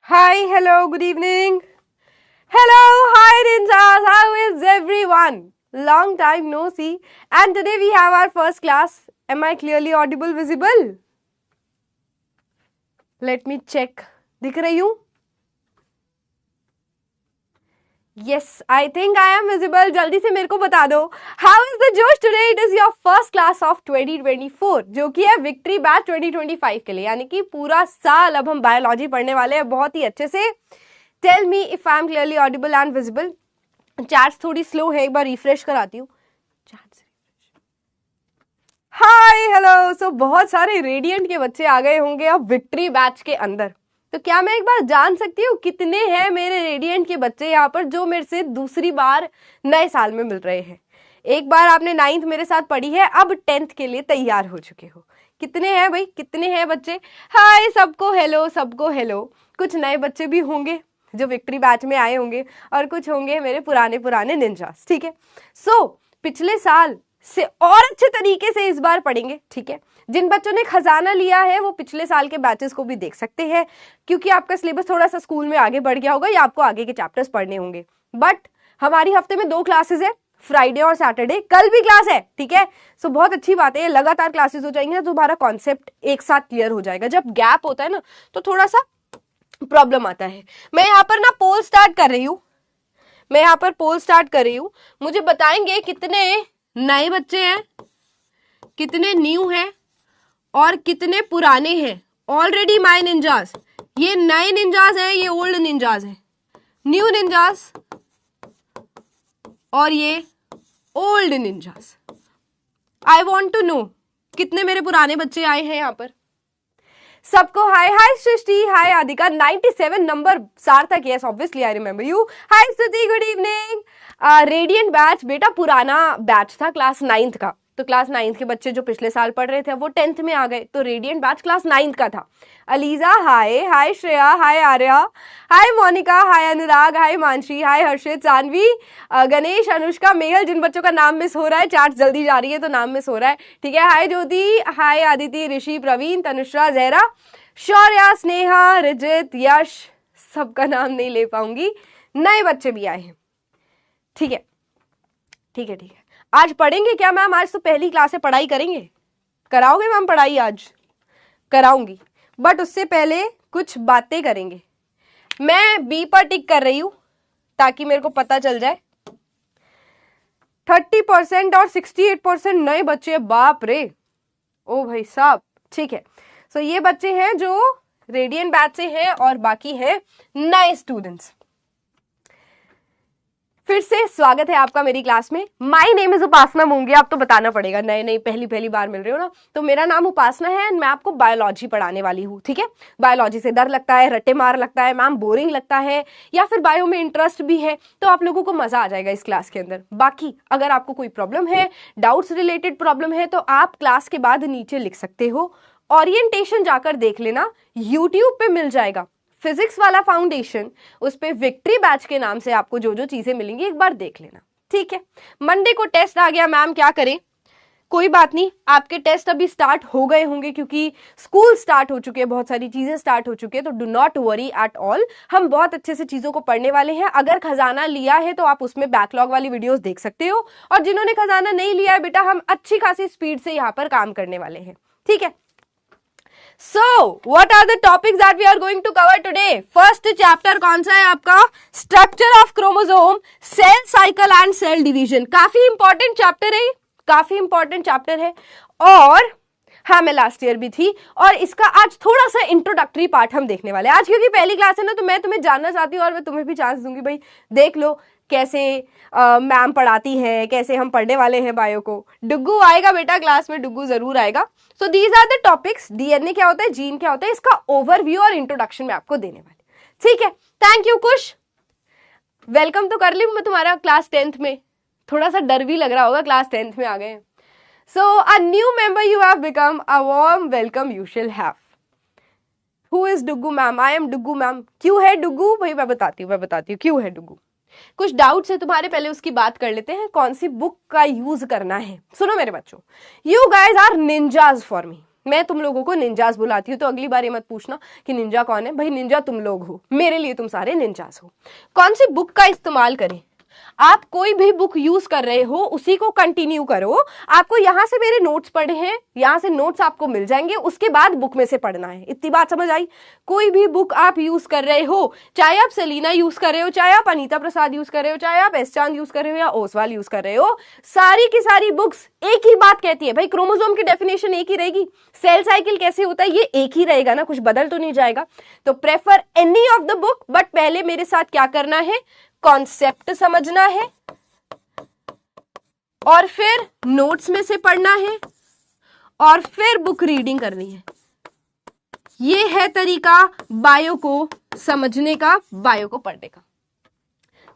Hi, hello, good evening. Hello, hi ninjas, how is everyone? Long time no see. And today we have our first class. Am I clearly audible, visible? Let me check. दिख रही हूँ? Yes, I think I am visible. जल्दी से मेरे को बता दो. How is the Josh today? It is your first class of 2024, जो कि है विक्ट्री बैच 2025 के लिए, यानी कि पूरा साल अब हम बायोलॉजी पढ़ने वाले हैं बहुत ही अच्छे से. Tell me if I am clearly audible and visible. Chats थोड़ी स्लो है, एक बार रिफ्रेश कराती हूँ. Hi hello. सो बहुत सारे रेडियंट के बच्चे आ गए होंगे अब विक्ट्री बैच के अंदर. तो क्या मैं एक बार जान सकती हूँ कितने हैं मेरे रेडियंट के बच्चे यहाँ पर जो मेरे से दूसरी बार नए साल में मिल रहे हैं? एक बार आपने 9th मेरे साथ पढ़ी है, अब 10th के लिए तैयार हो चुके हो. कितने हैं भाई, कितने हैं बच्चे? हाय सबको हेलो, सबको हेलो. कुछ नए बच्चे भी होंगे जो विक्ट्री बैच में आए होंगे और कुछ होंगे मेरे पुराने पुराने निंजास. ठीक है. सो पिछले साल से और अच्छे तरीके से इस बार पढ़ेंगे. ठीक है. जिन बच्चों ने खजाना लिया है वो पिछले साल के बैचेस को भी देख सकते हैं, क्योंकि आपका सिलेबस थोड़ा सा स्कूल में आगे बढ़ गया होगा या आपको आगे के चैप्टर्स पढ़ने होंगे. बट हमारी हफ्ते में 2 क्लासेस है, फ्राइडे और सैटरडे. कल भी क्लास है. ठीक है. सो बहुत अच्छी बात है, लगातार क्लासेस हो जाएंगे तो हमारा कॉन्सेप्ट एक साथ क्लियर हो जाएगा. जब गैप होता है ना तो थोड़ा सा प्रॉब्लम आता है. मैं यहाँ पर ना पोल स्टार्ट कर रही हूँ. मुझे बताएंगे कितने नए बच्चे हैं, कितने न्यू हैं और कितने पुराने हैं. ऑलरेडी माय निंजास, ये नए निंजास हैं, ये ओल्ड निंजास हैं. न्यू निंजास और ये old ninjas. I want to know कितने मेरे पुराने बच्चे आए हैं यहाँ पर. सबको हाय. हाय सृष्टि, हाय आदिका. 97 number. Sarthak, yes obviously I remember you. Hi Stuti, good evening. Radiant batch बेटा पुराना बैच था क्लास 9th का. तो क्लास 9th के बच्चे जो पिछले साल पढ़ रहे थे वो 10th में आ गए, तो रेडियंट बैच क्लास 9th का था. अलीजा हाय. हाय श्रेया, हाय आर्या, हाय मोनिका, हाय अनुराग, हाय मानसी, हाय हर्षित, सानवी, गणेश, अनुष्का, मेहल. जिन बच्चों का नाम मिस हो रहा है, चार्ट जल्दी जा रही है तो नाम मिस हो रहा है. ठीक है. हाय ज्योति, हाय आदिति, ऋषि, प्रवीण, तनुश्रा, जहरा, शौर्या, स्नेहा, रिजित, यश. सबका नाम नहीं ले पाऊंगी. नए बच्चे भी आए हैं. ठीक है. ठीक है. ठीक है. आज पढ़ेंगे क्या मैम? आज तो पहली क्लास है, पढ़ाई करेंगे. कराओगे मैम पढ़ाई? आज कराऊंगी, बट उससे पहले कुछ बातें करेंगे. मैं बी पर टिक कर रही हूं ताकि मेरे को पता चल जाए. 30% और 68% नए बच्चे. बाप रे, ओ भाई साहब. ठीक है. सो ये बच्चे हैं जो रेडियंट बैच से हैं और बाकी हैं नए स्टूडेंट्स. फिर से स्वागत है आपका मेरी क्लास में. माय नेम इज उपासना मूंगी. आप तो बताना पड़ेगा, नए नए पहली बार मिल रहे हो ना. तो मेरा नाम उपासना है एंड मैं आपको बायोलॉजी पढ़ाने वाली हूँ. ठीक है. बायोलॉजी से डर लगता है, रट्टे मार लगता है मैम, बोरिंग लगता है, या फिर बायो में इंटरेस्ट भी है, तो आप लोगों को मजा आ जाएगा इस क्लास के अंदर. बाकी अगर आपको कोई प्रॉब्लम है, डाउट्स रिलेटेड प्रॉब्लम है, तो आप क्लास के बाद नीचे लिख सकते हो. ओरिएंटेशन जाकर देख लेना, यूट्यूब पे मिल जाएगा फिजिक्स वाला फाउंडेशन. उस पे विक्ट्री बैच के नाम से आपको जो जो चीजें मिलेंगी एक बार देख लेना. ठीक है. मंडे को टेस्ट आ गया मैम, क्या करें? कोई बात नहीं, आपके टेस्ट अभी स्टार्ट हो गए होंगे क्योंकि स्कूल स्टार्ट हो चुके हैं, बहुत सारी चीजें स्टार्ट हो चुकी है. तो do not worry at all, हम बहुत अच्छे से चीजों को पढ़ने वाले हैं. अगर खजाना लिया है तो आप उसमें बैकलॉग वाली वीडियोस देख सकते हो, और जिन्होंने खजाना नहीं लिया है बेटा, हम अच्छी खासी स्पीड से यहाँ पर काम करने वाले हैं. ठीक है. So, what are the topics that we are going to cover today? First chapter कौन सा है आपका? Structure of chromosome, cell cycle and cell division. काफी इंपॉर्टेंट चैप्टर है, काफी इंपॉर्टेंट चैप्टर है. और हाँ, मैं लास्ट ईयर भी थी, और इसका आज थोड़ा सा इंट्रोडक्टरी पार्ट हम देखने वाले हैं आज, क्योंकि पहली क्लास है ना, तो मैं तुम्हें जानना चाहती हूँ और मैं तुम्हें भी चांस दूंगी. भाई देख लो कैसे मैम पढ़ाती है, कैसे हम पढ़ने वाले हैं बायो को. डुग्गू आएगा बेटा क्लास में, डुग्गू जरूर आएगा. So these are the topics. DNA क्या होता है, जीन क्या होता है, इसका ओवरव्यू और इंट्रोडक्शन मैं आपको देने वाली. ठीक है. Thank you Kush. वेलकम तो कर ली मैं तुम्हारा क्लास 10th में. थोड़ा सा डर भी लग रहा होगा, क्लास 10th में आ गए. So a new member you have become, a warm welcome you shall have. Who is Duggu ma'am? I am Duggu ma'am. क्यों है डुग्गू? भाई मैं बताती हूँ क्यों है डुग्गू. कुछ डाउट्स है तुम्हारे, पहले उसकी बात कर लेते हैं. कौन सी बुक का यूज करना है? सुनो मेरे बच्चों, you guys are ninjas for me. मैं तुम लोगों को निंजास बुलाती हूँ, तो अगली बार ये मत पूछना कि निंजा कौन है। भाई निंजा तुम लोग हो, मेरे लिए तुम सारे निंजास हो। कौन सी बुक का इस्तेमाल करें? आप कोई भी बुक यूज कर रहे हो उसी को कंटिन्यू करो। आपको यहां से मेरे नोट्स पढ़े हैं, यहां से नोट्स आपको मिल जाएंगे, उसके बाद बुक में से पढ़ना है। इतनी बात समझ आई? कोई भी बुक आप यूज कर रहे हो, चाहे आप सेलिना यूज कर रहे हो, चाहे आप अनीता प्रसाद यूज कर रहे हो, चाहे आप एस चांद यूज कर रहे हो या ओसवाल यूज कर रहे हो, सारी की सारी बुक्स एक ही बात कहती है। भाई क्रोमोसोम की डेफिनेशन एक ही रहेगी, सेल साइकिल कैसे होता है ये एक ही रहेगा ना, कुछ बदल तो नहीं जाएगा। तो prefer any of the book, but पहले मेरे साथ क्या करना है, कॉन्सेप्ट समझना है और फिर नोट्स में से पढ़ना है और फिर बुक रीडिंग करनी है। ये है तरीका बायो को समझने का, बायो को पढ़ने का।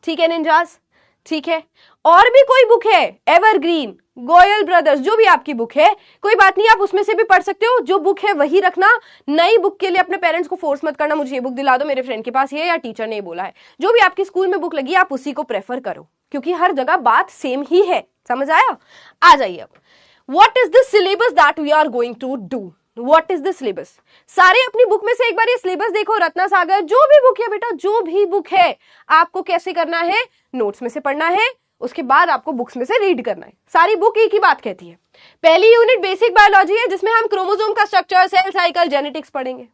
ठीक है निंजास? ठीक है। और भी कोई बुक है, एवरग्रीन, गोयल ब्रदर्स, जो भी आपकी बुक है, कोई बात नहीं, आप उसमें से भी पढ़ सकते हो। जो बुक है वही रखना। नई बुक के लिए अपने पेरेंट्स को फोर्स मत करना, मुझे ये बुक दिला दो, मेरे फ्रेंड के पास ये या टीचर ने बोला है। जो भी आपकी स्कूल में बुक लगी आप उसी को प्रेफर करो, क्योंकि हर जगह बात सेम ही है। समझ आया? आ जाइए अब। What is the syllabus that we are going to do? What is the syllabus? सारे अपनी बुक में से एक बार ये सिलेबस देखो। रत्ना सागर, जो भी बुक है बेटा, जो भी बुक है, आपको कैसे करना है, नोट्स में से पढ़ना है, उसके बाद आपको बुक्स में से रीड करना है। सारी बुक एक ही बात कहती है। पहली यूनिट बेसिक बायोलॉजी है, जिसमें हम क्रोमोसोम का स्ट्रक्चर, सेल साइकिल, जेनेटिक्स पढ़ेंगे।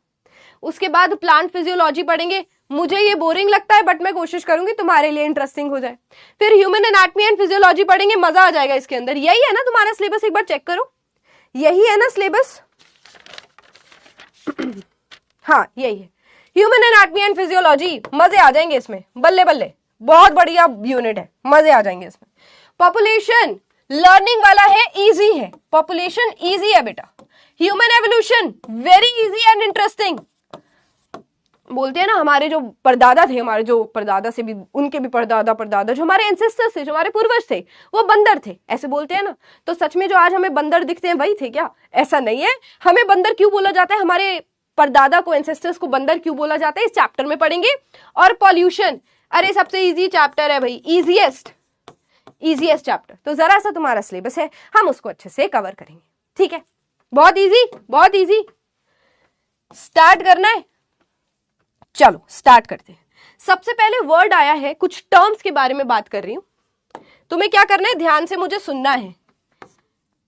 उसके बाद प्लांट फिजियोलॉजी पढ़ेंगे। मुझे ये बोरिंग लगता है, बट मैं कोशिश करूंगी तुम्हारे लिए इंटरेस्टिंग हो जाए। फिर ह्यूमन एनाटॉमी एंड फिजियोलॉजी पढ़ेंगे, मजा आ जाएगा इसके अंदर। यही है ना तुम्हारा सिलेबस? एक बार चेक करो, यही है ना सिलेबस? हाँ यही है, ह्यूमन एनाटॉमी एंड फिजियोलॉजी। मजे आ जाएंगे इसमें, बल्ले बल्ले, बहुत बढ़िया यूनिट है, मजे आ जाएंगे इसमें। पॉपुलेशन लर्निंग वाला है, इजी है, पॉपुलेशन इजी है बेटा। Human evolution very easy and interesting. बोलते हैं ना, हमारे जो परदादा थे, हमारे जो परदादा से भी, उनके भी परदादा परदादा, जो हमारे एंसेस्टर्स थे, जो हमारे पूर्वज थे, वो बंदर थे, ऐसे बोलते हैं ना। तो सच में जो आज हमें बंदर दिखते हैं वही थे क्या? ऐसा नहीं है। हमें बंदर क्यों बोला जाता है, हमारे परदादा को, एंसेस्टर्स को बंदर क्यों बोला जाता है, इस चैप्टर में पढ़ेंगे। और पॉल्यूशन, अरे सबसे इजी चैप्टर है भाई, इजीएस्ट चैप्टर। तो जरा सा तुम्हारा सिलेबस है, हम उसको अच्छे से कवर करेंगे। ठीक है, बहुत इजी, बहुत इजी। स्टार्ट करना है, चलो स्टार्ट करते हैं। सबसे पहले वर्ड आया है, कुछ टर्म्स के बारे में बात कर रही हूं। तुम्हें क्या करना है, ध्यान से मुझे सुनना है।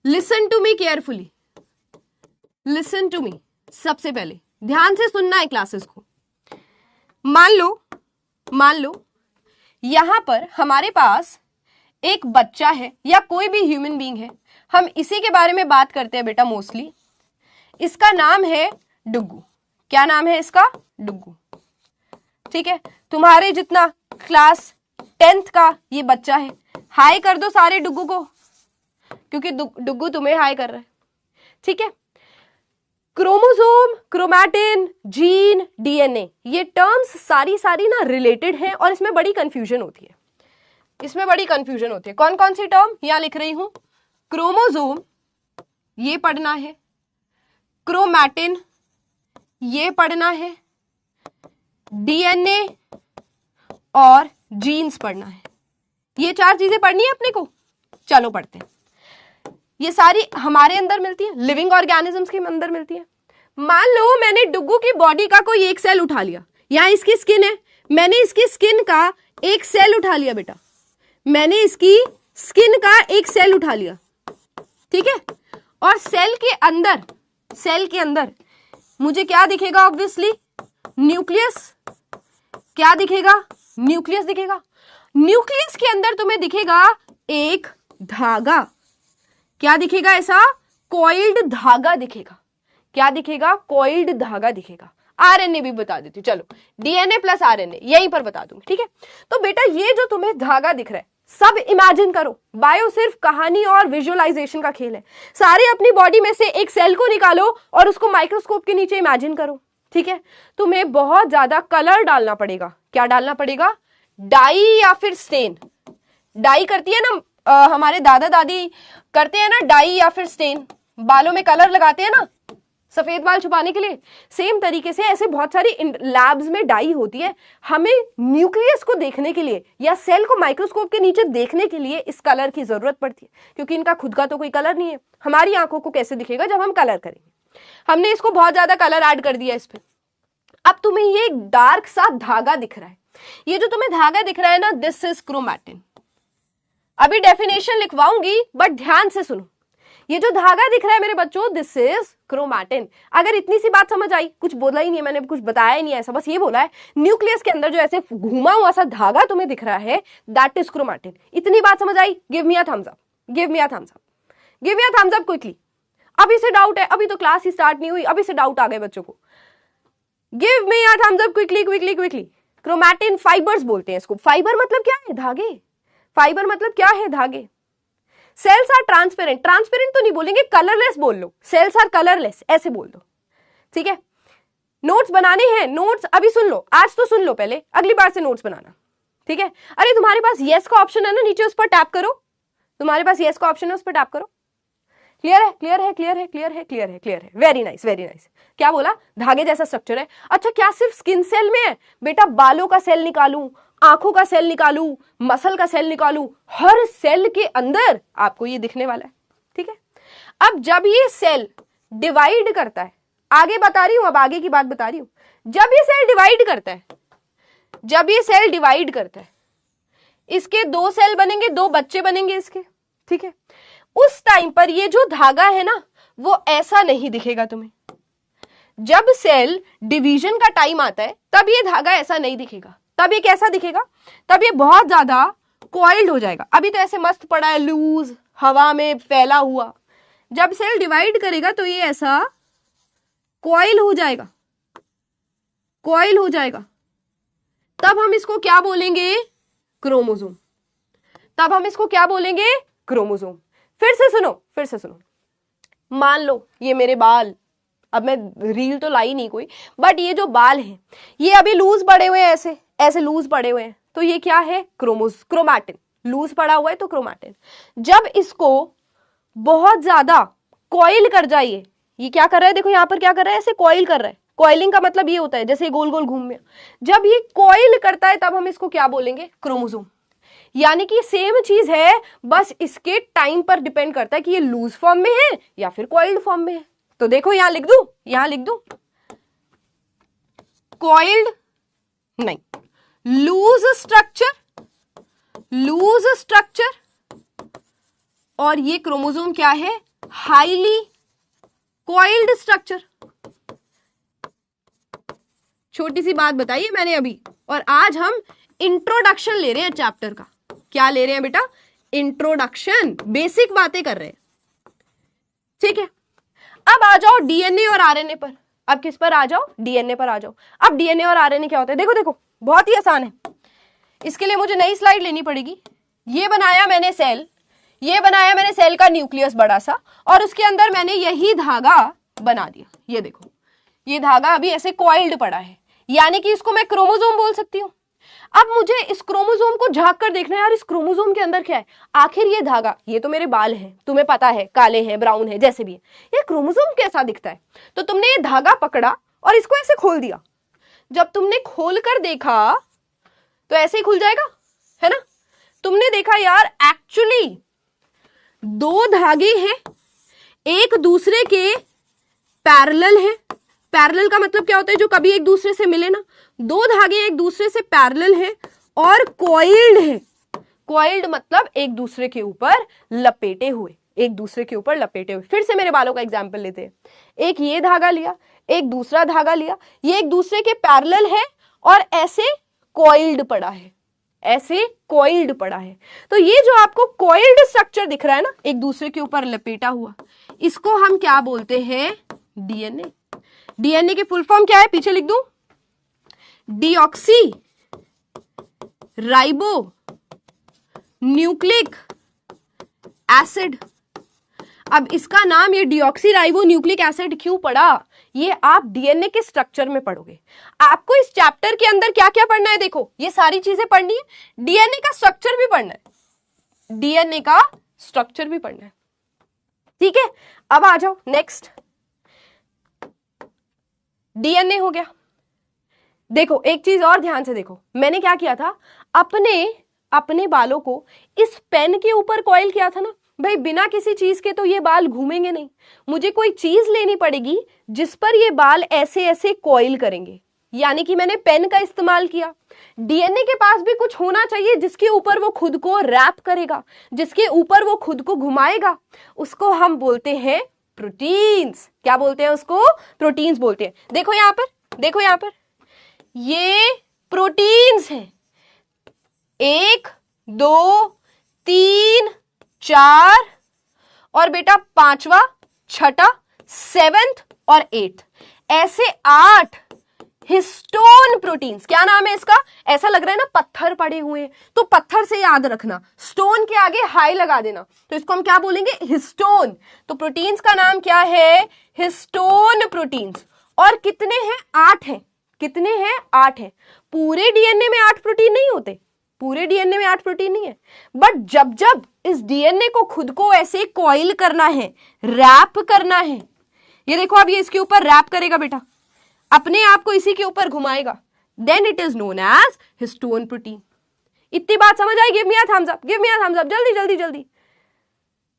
Listen to me carefully, listen to me. सबसे पहले ध्यान से सुनना है क्लासेस को। मान लो यहां पर हमारे पास एक बच्चा है या कोई भी ह्यूमन बीइंग है, हम इसी के बारे में बात करते हैं बेटा मोस्टली। इसका नाम है डुग्गू। क्या नाम है इसका? डुग्गू। ठीक है, तुम्हारे जितना क्लास 10th का ये बच्चा है। हाय कर दो सारे डुग्गू को, क्योंकि डुग्गू तुम्हें हाय कर रहा है। ठीक है, क्रोमोसोम, क्रोमैटिन, जीन, डीएनए, ये टर्म्स सारी ना रिलेटेड हैं और इसमें बड़ी कंफ्यूजन होती है। इसमें बड़ी कंफ्यूजन होती है। कौन कौन सी टर्म यहां लिख रही हूं? क्रोमोसोम ये पढ़ना है, क्रोमैटिन ये पढ़ना है, डीएनए और जीन्स पढ़ना है। ये 4 चीजें पढ़नी है अपने को। चलो पढ़ते हैं। ये सारी हमारे अंदर मिलती है, लिविंग ऑर्गेनिजम्स के अंदर मिलती है। मान लो मैंने डुग्गू की बॉडी का कोई एक सेल उठा लिया, यहां इसकी स्किन है, मैंने इसकी स्किन का एक सेल उठा लिया बेटा, मैंने इसकी स्किन का एक सेल उठा लिया। ठीक है, और सेल के अंदर मुझे क्या दिखेगा? Obviously nucleus. क्या दिखेगा? न्यूक्लियस दिखेगा। न्यूक्लियस के अंदर तुम्हें दिखेगा एक धागा। क्या दिखेगा? ऐसा कॉइल्ड धागा दिखेगा। क्या दिखेगा? कॉइल्ड धागा दिखेगा। आरएनए भी बता देती हूँ, चलो डीएनए प्लस आरएनए यहीं पर बता दूंगी। ठीक है, तो बेटा ये जो तुम्हें धागा दिख रहा है सब इमेजिन करो। बायो सिर्फ कहानी और विजुअलाइजेशन का खेल है। सारे अपनी बॉडी में से एक सेल को निकालो और उसको माइक्रोस्कोप के नीचे इमेजिन करो। ठीक है, तुम्हें बहुत ज्यादा कलर डालना पड़ेगा। क्या डालना पड़ेगा? डाई या फिर स्टेन। डाई करती है ना हमारे दादा दादी करते हैं ना, डाई या फिर स्टेन, बालों में कलर लगाते हैं ना सफेद बाल छुपाने के लिए। सेम तरीके से ऐसे बहुत सारी लैब्स में डाई होती है। हमें न्यूक्लियस को देखने के लिए या सेल को माइक्रोस्कोप के नीचे देखने के लिए इस कलर की जरूरत पड़ती है, क्योंकि इनका खुद का तो कोई कलर नहीं है। हमारी आंखों को कैसे दिखेगा? जब हम कलर करेंगे। हमने इसको बहुत ज्यादा कलर ऐड कर दिया इस पे। अब तुम्हें ये एक डार्क सा धागा दिख रहा है, ये जो तुम्हें धागा दिख रहा है ना, दिस इज क्रोमैटिन। अभी डेफिनेशन लिखवाऊंगी बट ध्यान से सुनो। ये जो धागा दिख रहा है मेरे बच्चों, दिस इज क्रोमैटिन। अगर इतनी सी बात समझ आई, कुछ बोला ही नहीं है मैंने, कुछ बताया ही नहीं है, ऐसा बस ये बोला है न्यूक्लियस के अंदर जो ऐसे घुमा हुआ सा धागा तुम्हें दिख रहा है, दैट इज क्रोमैटिन। इतनी बात समझ आई? Give me a thumbs up, give me a thumbs up, give me a thumbs up quickly. अभी से डाउट है, अभी तो क्लास ही स्टार्ट नहीं हुई, अभी से डाउट आ गए बच्चों को। Give me a thumbs up quickly quickly quickly. Chromatin fibres बोलते हैं इसको। फाइबर मतलब क्या है? धागे। फाइबर मतलब क्या है? धागे। सेल्स आर ट्रांसपेरेंट, ट्रांसपेरेंट तो नहीं बोलेंगे, कलरलेस बोल लो। सेल्स आर कलरलेस, ऐसे बोल दो, ठीक है। नोट्स बनाने हैं, नोट्स अभी सुन लो, आज तो सुन लो पहले, अगली बार से नोट्स बनाना, ठीक है। अरे तुम्हारे पास यस का ऑप्शन है ना नीचे, उस पर टैप करो। तुम्हारे पास यस का ऑप्शन है, उस पर टैप करो। क्लियर है? क्लियर है? क्लियर है? क्लियर है? क्लियर है? क्लियर है? Very nice, very nice. क्या बोला? धागे जैसा स्ट्रक्चर है। अच्छा, क्या सिर्फ स्किन सेल में है? बेटा बालों का सेल निकालूं, आंखों का सेल निकालूं, मसल का सेल निकालूं, हर सेल के अंदर आपको ये दिखने वाला है, ठीक है। अब जब ये सेल डिवाइड करता है, आगे बता रही हूं, अब आगे की बात बता रही हूं। जब ये सेल डिवाइड करता है, जब ये सेल डिवाइड करता है, इसके दो सेल बनेंगे, दो बच्चे बनेंगे इसके, ठीक है। उस टाइम पर ये जो धागा है ना, वो ऐसा नहीं दिखेगा तुम्हें। जब सेल डिवीजन का टाइम आता है, तब ये धागा ऐसा नहीं दिखेगा। तब ये कैसा दिखेगा? तब ये बहुत ज्यादा कॉइल्ड हो जाएगा। अभी तो ऐसे मस्त पड़ा है, लूज, हवा में फैला हुआ। जब सेल डिवाइड करेगा तो ये ऐसा कॉइल हो जाएगा, कॉइल हो जाएगा। तब हम इसको क्या बोलेंगे? क्रोमोसोम। तब हम इसको क्या बोलेंगे? क्रोमोसोम। फिर से सुनो, फिर से सुनो। मान लो ये मेरे बाल, अब मैं रील तो लाई नहीं कोई, बट ये जो बाल हैं, ये अभी लूज पड़े हुए हैं, ऐसे ऐसे लूज पड़े हुए हैं, तो ये क्या है? क्रोमैटिन। लूज पड़ा हुआ है तो क्रोमैटिन। जब इसको बहुत ज्यादा कॉइल कर जाइए, ये क्या कर रहा है? देखो यहां पर क्या कर रहा है, ऐसे कॉइल कर रहा है। कॉइलिंग का मतलब ये होता है जैसे गोल गोल घूम में। जब ये कॉइल करता है तब हम इसको क्या बोलेंगे? क्रोमोसोम। यानी कि सेम चीज है, बस इसके टाइम पर डिपेंड करता है कि ये लूज फॉर्म में है या फिर कॉइल्ड फॉर्म में है। तो देखो यहां लिख दूं, यहां लिख दूं कॉइल्ड नहीं, लूज स्ट्रक्चर, लूज स्ट्रक्चर। और ये क्रोमोसोम क्या है? Highly coiled structure. छोटी सी बात बताइए मैंने अभी, और आज हम इंट्रोडक्शन ले रहे हैं चैप्टर का। क्या ले रहे हैं बेटा? इंट्रोडक्शन, बेसिक बातें कर रहे हैं, ठीक है। अब आ जाओ डीएनए और आरएनए पर। अब किस पर आ जाओ? डीएनए पर आ जाओ। अब डीएनए और आरएनए क्या होता है? देखो देखो, बहुत ही आसान है। इसके लिए मुझे नई स्लाइड लेनी पड़ेगी। ये बनाया मैंने सेल, ये बनाया मैंने सेल का न्यूक्लियस बड़ा सा, और उसके अंदर मैंने यही धागा बना दिया। ये देखो, ये धागा अभी ऐसे कॉइल्ड पड़ा है, यानी कि इसको मैं क्रोमोसोम बोल सकती हूँ। अब मुझे इस क्रोमोसोम को झांक कर देखना है, यार इस क्रोमोसोम के अंदर क्या है। आखिर ये धागा, ये तो मेरे बाल हैं, तुम्हें पता है, काले हैं, ब्राउन है, जैसे भी है, ये क्रोमोसोम कैसा दिखता है? तो तुमने ये धागा पकड़ा और इसको ऐसे खोल दिया। जब तुमने खोल कर देखा तो ऐसे ही खुल जाएगा, है ना। तुमने देखा यार एक्चुअली दो धागे हैं, एक दूसरे के पैरेलल है। पैरेलल का मतलब क्या होता है? जो कभी एक दूसरे से मिले ना। दो धागे एक दूसरे से पैरेलल है और कॉइल्ड है। कॉइल्ड मतलब एक दूसरे के ऊपर लपेटे हुए, एक दूसरे के ऊपर लपेटे हुए। फिर से मेरे बालों का एग्जांपल लेते हैं। एक ये धागा लिया, एक दूसरा धागा लिया, ये एक दूसरे के पैरेलल है और ऐसे कॉइल्ड पड़ा है, ऐसे कॉइल्ड पड़ा है। तो ये जो आपको कॉइल्ड स्ट्रक्चर दिख रहा है ना, एक दूसरे के ऊपर लपेटा हुआ, इसको हम क्या बोलते हैं? डीएनए। डीएनए की फुल फॉर्म क्या है? पीछे लिख दूं, डीऑक्सी राइबो न्यूक्लिक एसिड। अब इसका नाम ये डीऑक्सी राइबो न्यूक्लिक एसिड क्यों पड़ा? ये आप डीएनए के स्ट्रक्चर में पढ़ोगे। आपको इस चैप्टर के अंदर क्या क्या पढ़ना है? देखो, ये सारी चीजें पढ़नी है। डीएनए का स्ट्रक्चर भी पढ़ना है, डीएनए का स्ट्रक्चर भी पढ़ना है, ठीक है। अब आ जाओ नेक्स्ट। डीएनए हो गया। देखो एक चीज और ध्यान से देखो, मैंने क्या किया था, अपने बालों को इस पेन के ऊपर कॉइल किया था ना। भाई बिना किसी चीज के तो ये बाल घूमेंगे नहीं, मुझे कोई चीज लेनी पड़ेगी जिस पर ये बाल ऐसे ऐसे कॉइल करेंगे, यानी कि मैंने पेन का इस्तेमाल किया। डीएनए के पास भी कुछ होना चाहिए जिसके ऊपर वो खुद को रैप करेगा, जिसके ऊपर वो खुद को घुमाएगा, उसको हम बोलते हैं प्रोटीन्स। क्या बोलते हैं उसको? प्रोटीन्स बोलते हैं। देखो यहां पर, देखो यहां पर, ये प्रोटीन्स हैं। 1 2 3 4 और बेटा 5वां, 6ठा, 7th और 8th, ऐसे 8 हिस्टोन प्रोटीन्स। क्या नाम है इसका? ऐसा लग रहा है ना पत्थर पड़े हुए हैं, तो पत्थर से याद रखना, स्टोन के आगे हाई लगा देना, तो इसको हम क्या बोलेंगे? हिस्टोन। तो प्रोटीन्स का नाम क्या है? Histone proteins. और कितने हैं? 8 हैं। कितने हैं? 8 हैं। पूरे डीएनए में 8 प्रोटीन नहीं होते, पूरे डीएनए में 8 प्रोटीन नहीं है, बट जब जब इस डीएनए को खुद को ऐसे कॉइल करना है, रैप करना है, ये देखो अब ये इसके ऊपर रैप करेगा बेटा, अपने आप को इसी के ऊपर घुमाएगा, then it is known as histone protein. इतनी बात समझ आई? Give me a thumbs up, give me a thumbs up, जल्दी जल्दी जल्दी।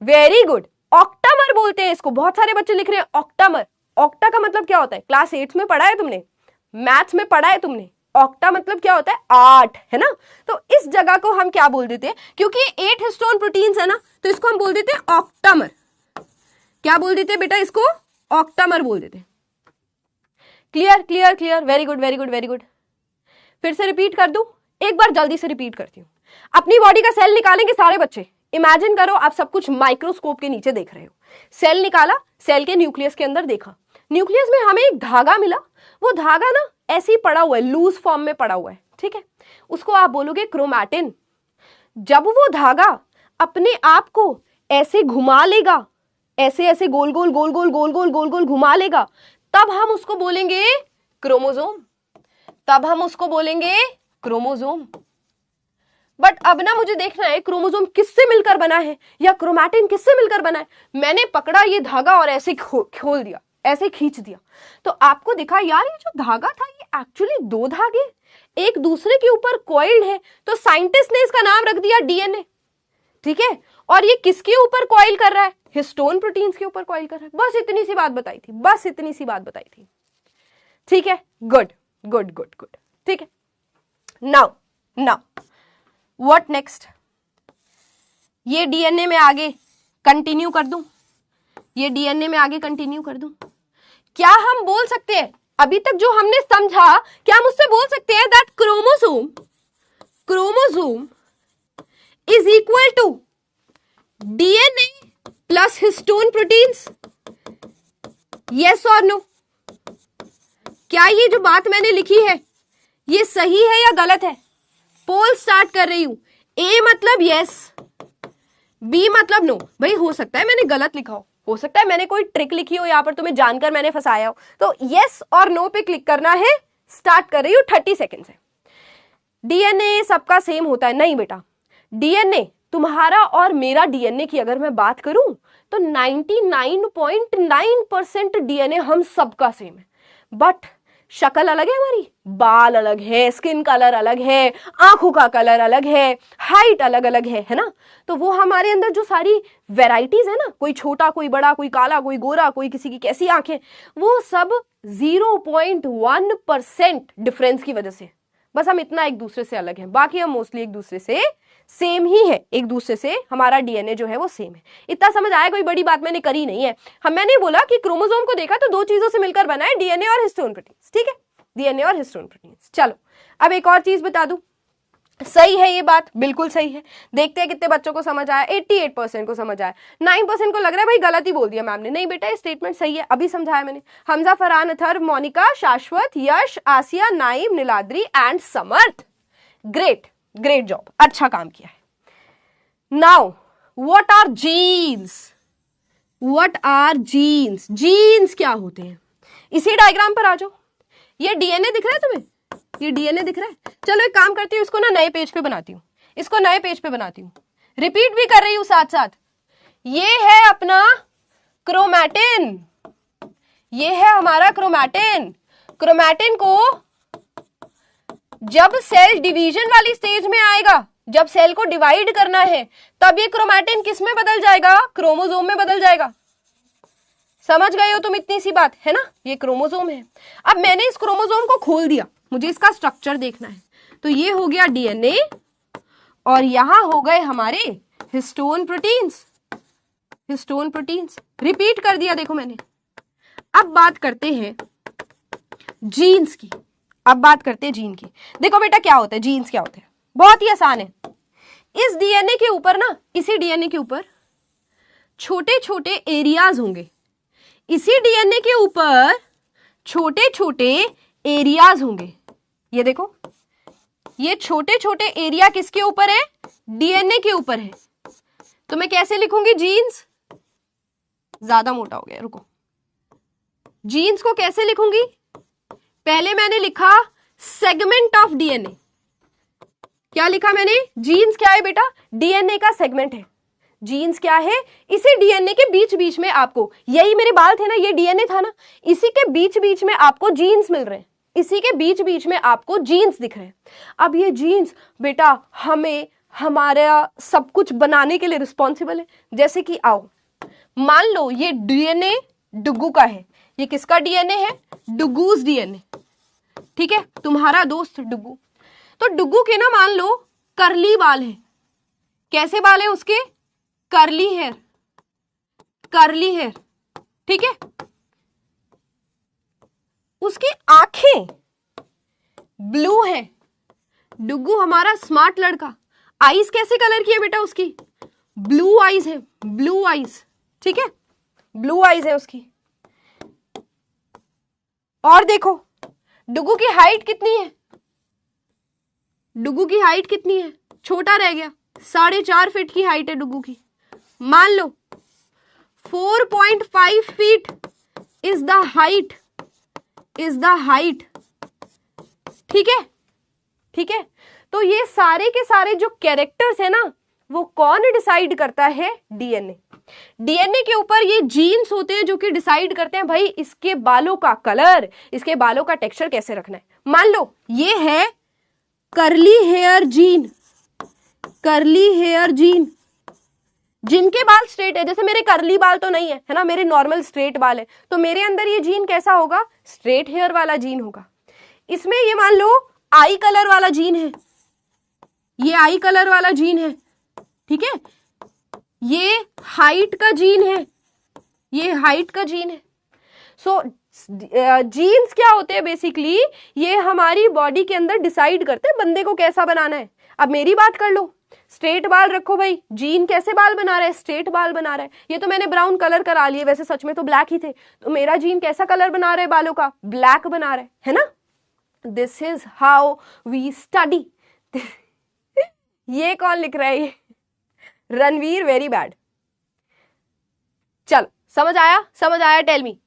Very good. ऑक्टामर बोलते हैं इसको। बहुत सारे बच्चे लिख रहे हैं ऑक्टामर। ऑक्टा का मतलब क्या होता है? क्लास 8 में पढ़ा है तुमने, मैथ्स में पढ़ा है तुमने। ऑक्टा मतलब क्या होता है? 8, है ना? तो इस जगह को हम क्या बोल देते हैं? क्योंकि 8 हिस्टोन प्रोटीन्स है ना, तो इसको हम बोल देते हैं ऑक्टामर। क्या बोल देते हैं बेटा? इसको ऑक्टामर बोल देते हैं। Clear clear clear, very good very good very good. फिर से रिपीट कर दूं? एक बार जल्दी से रिपीट करती हूं। अपनी बॉडी का सेल निकालेंगे सारे बच्चे। इमेजिन करो आप सब कुछ माइक्रोस्कोप के नीचे देख रहे हो। सेल निकाला, सेल के न्यूक्लियस के अंदर देखा, न्यूक्लियस में हमें एक धागा मिला। वो धागा ना ऐसे ही पड़ा हुआ है, लूज फॉर्म में पड़ा हुआ है, ठीक है? उसको आप बोलोगे क्रोमैटिन। जब वो धागा अपने आप को ऐसे घुमा लेगा, ऐसे ऐसे गोल गोल गोल गोल गोल गोल गोल गोल घुमा लेगा, तब हम उसको बोलेंगे क्रोमोसोम। तब हम उसको बोलेंगे क्रोमोसोम। बट अब ना मुझे देखना है क्रोमोसोम किससे मिलकर बना है या क्रोमैटिन किससे मिलकर बना है। मैंने पकड़ा ये धागा और ऐसे खोल दिया, ऐसे खींच दिया, तो आपको दिखा यार ये जो धागा था ये एक्चुअली 2 धागे एक दूसरे के ऊपर कॉइल्ड है, तो साइंटिस्ट ने इसका नाम रख दिया डीएनए, ठीक है? और ये किसके ऊपर कॉइल कर रहा है? हिस्टोन प्रोटीन्स के ऊपर कॉइल कर रहा है। बस इतनी सी बात बताई थी, बस इतनी सी बात बताई थी, ठीक है? गुड गुड गुड गुड, ठीक है? Now now what next? ये डीएनए में आगे कंटिन्यू कर दूं? ये डीएनए में आगे कंटिन्यू कर दूं? क्या हम बोल सकते हैं अभी तक जो हमने समझा, क्या हम उससे बोल सकते हैं that chromosome is equal to DNA plus histone proteins? Yes और नो? क्या ये जो बात मैंने लिखी है ये सही है या गलत है? पोल स्टार्ट कर रही हूं। ए मतलब यस, बी मतलब नो। भाई हो सकता है मैंने गलत लिखा हो सकता है मैंने कोई ट्रिक लिखी हो यहां पर, तुम्हें जानकर मैंने फंसाया हो। तो यस और नो पे क्लिक करना है। स्टार्ट कर रही हूं, 30 सेकेंड से। डीएनए सबका सेम होता है? नहीं बेटा, डीएनए तुम्हारा और मेरा डीएनए की अगर मैं बात करूं तो 99.9% डीएनए हम सबका सेम है, बट शक्ल अलग है हमारी, बाल अलग है, स्किन कलर अलग है, आंखों का कलर अलग है, हाइट अलग अलग है ना? तो वो हमारे अंदर जो सारी वैरायटीज है ना, कोई छोटा कोई बड़ा, कोई काला कोई गोरा, कोई किसी की कैसी आंखें, वो सब 0.1% डिफरेंस की वजह से, बस हम इतना एक दूसरे से अलग हैं, बाकी हम मोस्टली एक दूसरे से सेम ही है। एक दूसरे से हमारा डीएनए जो है वो सेम है। इतना समझ आया? कोई बड़ी बात मैंने करी नहीं है। मैंने बोला कि क्रोमोसोम को देखा तो 2 चीजों से मिलकर बना है, डीएनए और हिस्टोन प्रोटीन्स, ठीक है? डीएनए और हिस्टोन प्रोटीन्स। चलो अब एक और चीज बता दूं, सही है ये बात? बिल्कुल सही है। देखते हैं कितने बच्चों को समझ आया। 88% को समझ आया। 9% को लग रहा है भाई गलत ही बोल दिया मैम ने। नहीं बेटा, ये स्टेटमेंट सही है, अभी समझाया मैंने। Hamza, Farhan, Athar, Monika, Shashwat, Yash, Asiya, Naim, Niladri and Samarth. Great great job, अच्छा काम किया है। Now what are genes? What are genes? Genes क्या होते हैं? इसी डायग्राम पर आ जाओ। ये डीएनए दिख रहा है तुम्हें? ये डीएनए दिख रहा है? चलो एक काम करती हूँ, इसको ना नए पेज पे बनाती हूँ, इसको नए पेज पे बनाती हूँ, रिपीट भी कर रही हूँ साथ साथ। ये है अपना क्रोमैटिन, ये है हमारा क्रोमैटिन। क्रोमैटिन को जब सेल डिवीजन वाली स्टेज में आएगा, जब सेल को डिवाइड करना है तब ये क्रोमैटिन किस में बदल जाएगा? क्रोमोसोम में बदल जाएगा। समझ गए हो तुम इतनी सी बात, है ना? ये क्रोमोसोम है। अब मैंने इस क्रोमोसोम को खोल दिया, मुझे इसका स्ट्रक्चर देखना है, तो ये हो गया डीएनए और यहां हो गए हमारे histone proteins. Histone proteins repeat कर दिया, देखो मैंने। अब बात करते हैं जीन्स की। अब बात करते हैं जीन की। देखो बेटा क्या होता है, जीन्स क्या होते हैं, बहुत ही आसान है। इस डीएनए के ऊपर ना, इसी डीएनए के ऊपर छोटे छोटे एरियाज होंगे। इसी डीएनए के ऊपर छोटे छोटे एरियाज होंगे। ये देखो, ये छोटे छोटे एरिया किसके ऊपर है? डीएनए के ऊपर है। तो मैं कैसे लिखूंगी जीन्स? ज्यादा मोटा हो गया, रुको। जीन्स को कैसे लिखूंगी? पहले मैंने लिखा सेगमेंट ऑफ डीएनए। क्या लिखा मैंने? जीन्स क्या है बेटा? डीएनए का सेगमेंट है। जीन्स क्या है? इसी डीएनए के बीच बीच में आपको, यही मेरे बाल थे ना, ये डीएनए था ना, इसी के बीच बीच में आपको जीन्स मिल रहे हैं, इसी के बीच बीच में आपको जीन्स दिख रहे हैं। अब ये जीन्स बेटा हमें हमारा सब कुछ बनाने के लिए रिस्पॉन्सिबल है। जैसे कि आओ, मान लो ये डीएनए डुग्गू का है। ये किसका डीएनए है? डुग्गूज डीएनए। ठीक है, तुम्हारा दोस्त डुग्गू। तो डुग्गू के ना मान लो करली बाल है। कैसे बाल है उसके? Curly hair, curly hair. ठीक है, उसकी आंखें ब्लू है। डुग्गू हमारा स्मार्ट लड़का। आईज कैसे कलर की है बेटा उसकी? ब्लू आईज है, ब्लू आईज। ठीक है, ब्लू आईज है उसकी। और देखो डुग्गू की हाइट कितनी है? डुग्गू की हाइट कितनी है? छोटा रह गया, 4.5 फीट की हाइट है डुग्गू की। मान लो 4.5 feet is the height, is the height. ठीक है, ठीक है। तो ये सारे के सारे जो कैरेक्टर्स है ना, वो कौन डिसाइड करता है? डीएनए। डीएनए के ऊपर ये जीन्स होते हैं जो कि डिसाइड करते हैं भाई इसके बालों का कलर, इसके बालों का टेक्सचर कैसे रखना है। मान लो ये है curly hair gene, curly hair gene. जिनके बाल स्ट्रेट है, जैसे मेरे करली बाल तो नहीं है ना, मेरे नॉर्मल स्ट्रेट बाल है, तो मेरे अंदर ये जीन कैसा होगा? स्ट्रेट हेयर वाला जीन होगा। इसमें ये मान लो आई कलर वाला जीन है, ये आई कलर वाला जीन है। ठीक है, ये हाइट का जीन है, ये हाइट का जीन है। सो जीन्स क्या होते हैं? बेसिकली ये हमारी बॉडी के अंदर डिसाइड करते हैं बंदे को कैसा बनाना है। अब मेरी बात कर लो, स्ट्रेट बाल रखो भाई, जीन कैसे बाल बना रहा है? स्ट्रेट बाल बना रहा है। ये तो मैंने ब्राउन कलर करा लिए, वैसे सच में तो ब्लैक ही थे। तो मेरा जीन कैसा कलर बना रहा है बालों का? ब्लैक बना रहा है ना? This is how we study. ये कौन लिख रहा है? ये रणवीर, वेरी बैड। चल समझ आया? समझ आया? Tell me.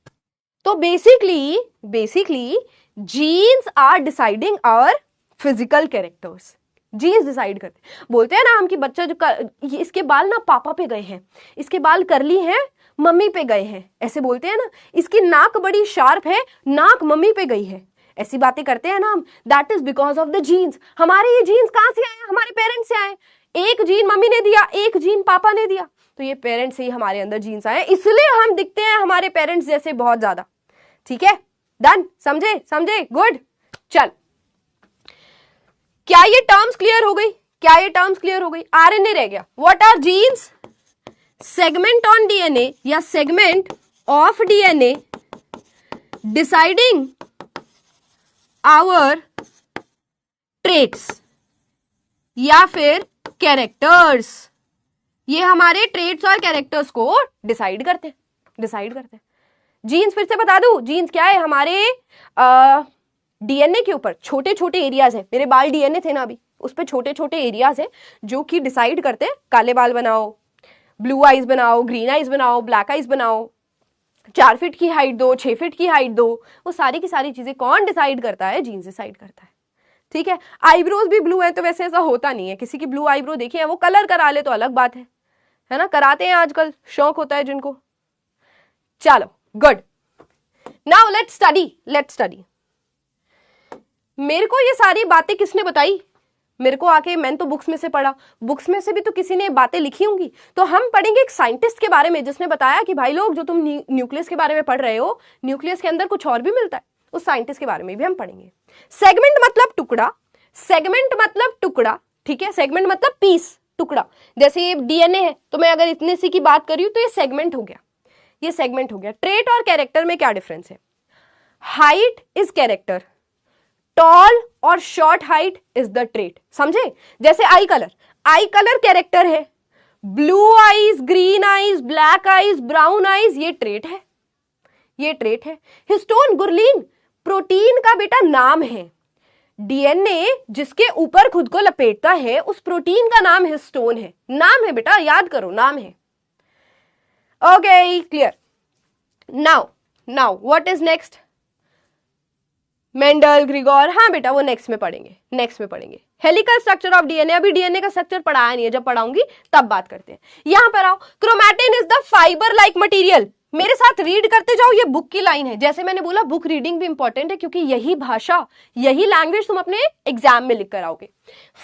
तो basically genes are deciding our physical characters. Genes decide करते हैं। बोलते हैं ना हम कि बच्चा जो इसके बाल ना पापा पे गए हैं, इसके बाल करली हैं, मम्मी पे गए हैं, ऐसे बोलते हैं ना। इसकी नाक बड़ी शार्प है, नाक मम्मी पे गई है, ऐसी बातें करते हैं ना हम। That is because of the genes. हमारे ये जीन्स कहां से आए? हमारे पेरेंट्स से आए। एक जीन मम्मी ने दिया, एक जीन पापा ने दिया, तो ये पेरेंट्स से ही हमारे अंदर जीन्स आए, इसलिए हम दिखते हैं हमारे पेरेंट्स जैसे बहुत ज्यादा। ठीक है, डन? समझे? समझे? गुड। चल, क्या ये टर्म्स क्लियर हो गई? क्या ये टर्म्स क्लियर हो गई? आरएनए रह गया। What are genes? Segment on DNA या segment of DNA deciding our traits या फिर कैरेक्टर्स। ये हमारे ट्रेट्स और कैरेक्टर्स को डिसाइड करते हैं, डिसाइड करते हैं। जीन्स फिर से बता दूं, जीन्स क्या है? हमारे डीएनए के ऊपर छोटे छोटे एरियाज है। मेरे बाल डीएनए थे ना अभी, उस पर छोटे छोटे एरियाज है जो कि डिसाइड करते हैं काले बाल बनाओ, ब्लू आईज बनाओ, ग्रीन आईज बनाओ, ब्लैक आईज बनाओ, 4 फीट की हाइट दो, 6 फीट की हाइट दो। वो सारी की सारी चीजें कौन डिसाइड करता है? जीन्स डिसाइड करता है। ठीक है, आईब्रोज भी ब्लू है तो वैसे ऐसा होता नहीं है। किसी की ब्लू आईब्रो देखी है, वो कलर करा ले तो अलग बात है ना? कराते हैं आजकल, शौक होता है जिनको। चलो good, now let's study, let's study. मेरे को ये सारी बातें किसने बताई? मेरे को आके, मैंने तो बुक्स में से पढ़ा, बुक्स में से भी तो किसी ने बातें लिखी होंगी। तो हम पढ़ेंगे एक साइंटिस्ट के बारे में जिसने बताया कि भाई लोग, जो तुम न्यूक्लियस के बारे में पढ़ रहे हो, न्यूक्लियस के अंदर कुछ और भी मिलता है, उस साइंटिस्ट के बारे में भी हम पढ़ेंगे। सेगमेंट मतलब टुकड़ा, सेगमेंट मतलब टुकड़ा, ठीक है, सेगमेंट मतलब पीस, टुकड़ा। जैसे ये डीएनए है, तो मैं अगर इतने सी की बात करी हूं तो ये सेगमेंट हो गया, ये सेगमेंट हो गया। ट्रेट और कैरेक्टर में क्या डिफरेंस है? हाइट इज कैरेक्टर, टॉल और short height is the trait, समझे? जैसे आई कलर कैरेक्टर है, blue eyes, green eyes, black eyes, brown eyes, ये ट्रेट है, ये ट्रेट है। हिस्टोन, गुरलीन, प्रोटीन का बेटा नाम है। डीएनए जिसके ऊपर खुद को लपेटता है, उस प्रोटीन का नाम हिस्टोन है, नाम है बेटा, याद करो, नाम है। Okay, clear. Now what is next? Mendel, Grigor, हाँ बेटा वो नेक्स्ट में पढ़ेंगे। हेलिकल स्ट्रक्चर ऑफ डीएनए, अभी डीएनए का स्ट्रक्चर पढ़ाया नहीं है, जब पढ़ाऊंगी तब बात करते हैं। यहां पर आओ, chromatin is the fibre like material. मेरे साथ रीड करते जाओ, ये बुक की लाइन है। जैसे मैंने बोला, बुक रीडिंग भी इंपॉर्टेंट है, क्योंकि यही भाषा, यही लैंग्वेज तुम अपने एग्जाम में लिख कर आओगे।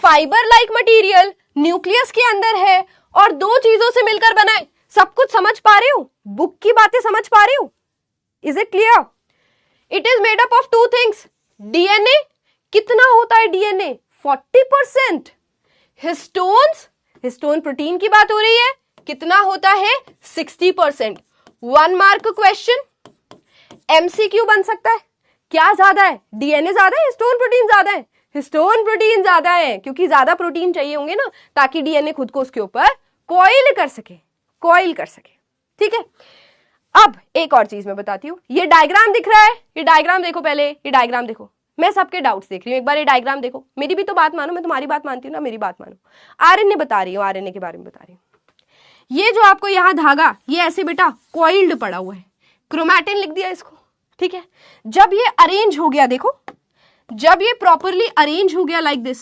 फाइबर लाइक मटेरियल न्यूक्लियस के अंदर है और दो चीजों से मिलकर बना है। सब कुछ समझ पा रहे हो? बुक की बातें समझ पा रहे हो? Is it clear? It is made up of two things. DNA कितना होता है? डीएनए 40%। हिस्टोन्स, हिस्टोन प्रोटीन की बात हो रही है, कितना होता है? 60%। 1 मार्क क्वेश्चन, एमसीक्यू बन सकता है। क्या ज्यादा है? डीएनए ज्यादा है, हिस्टोन प्रोटीन ज्यादा है? हिस्टोन प्रोटीन ज्यादा है, क्योंकि ज्यादा प्रोटीन चाहिए होंगे ना, ताकि डीएनए खुद को उसके ऊपर कॉइल कर सके, ठीक है। अब एक और चीज मैं बताती हूँ, ये डायग्राम दिख रहा है, ये डायग्राम देखो पहले, ये डायग्राम देखो। मैं सबके डाउट्स देख रही हूँ, एक बार ये डायग्राम देखो। मेरी भी तो बात मानो, मैं तुम्हारी बात मानती हूँ ना, मेरी बात मानो। आरएनए बता रही हूँ, आरएनए के बारे में बता रही हूँ। ये जो आपको यहाँ धागा, ये ऐसे बेटा कॉइल्ड पड़ा हुआ है, क्रोमैटिन लिख दिया इसको, ठीक है। जब ये अरेंज हो गया, देखो, जब ये प्रॉपरली अरेंज हो गया लाइक दिस,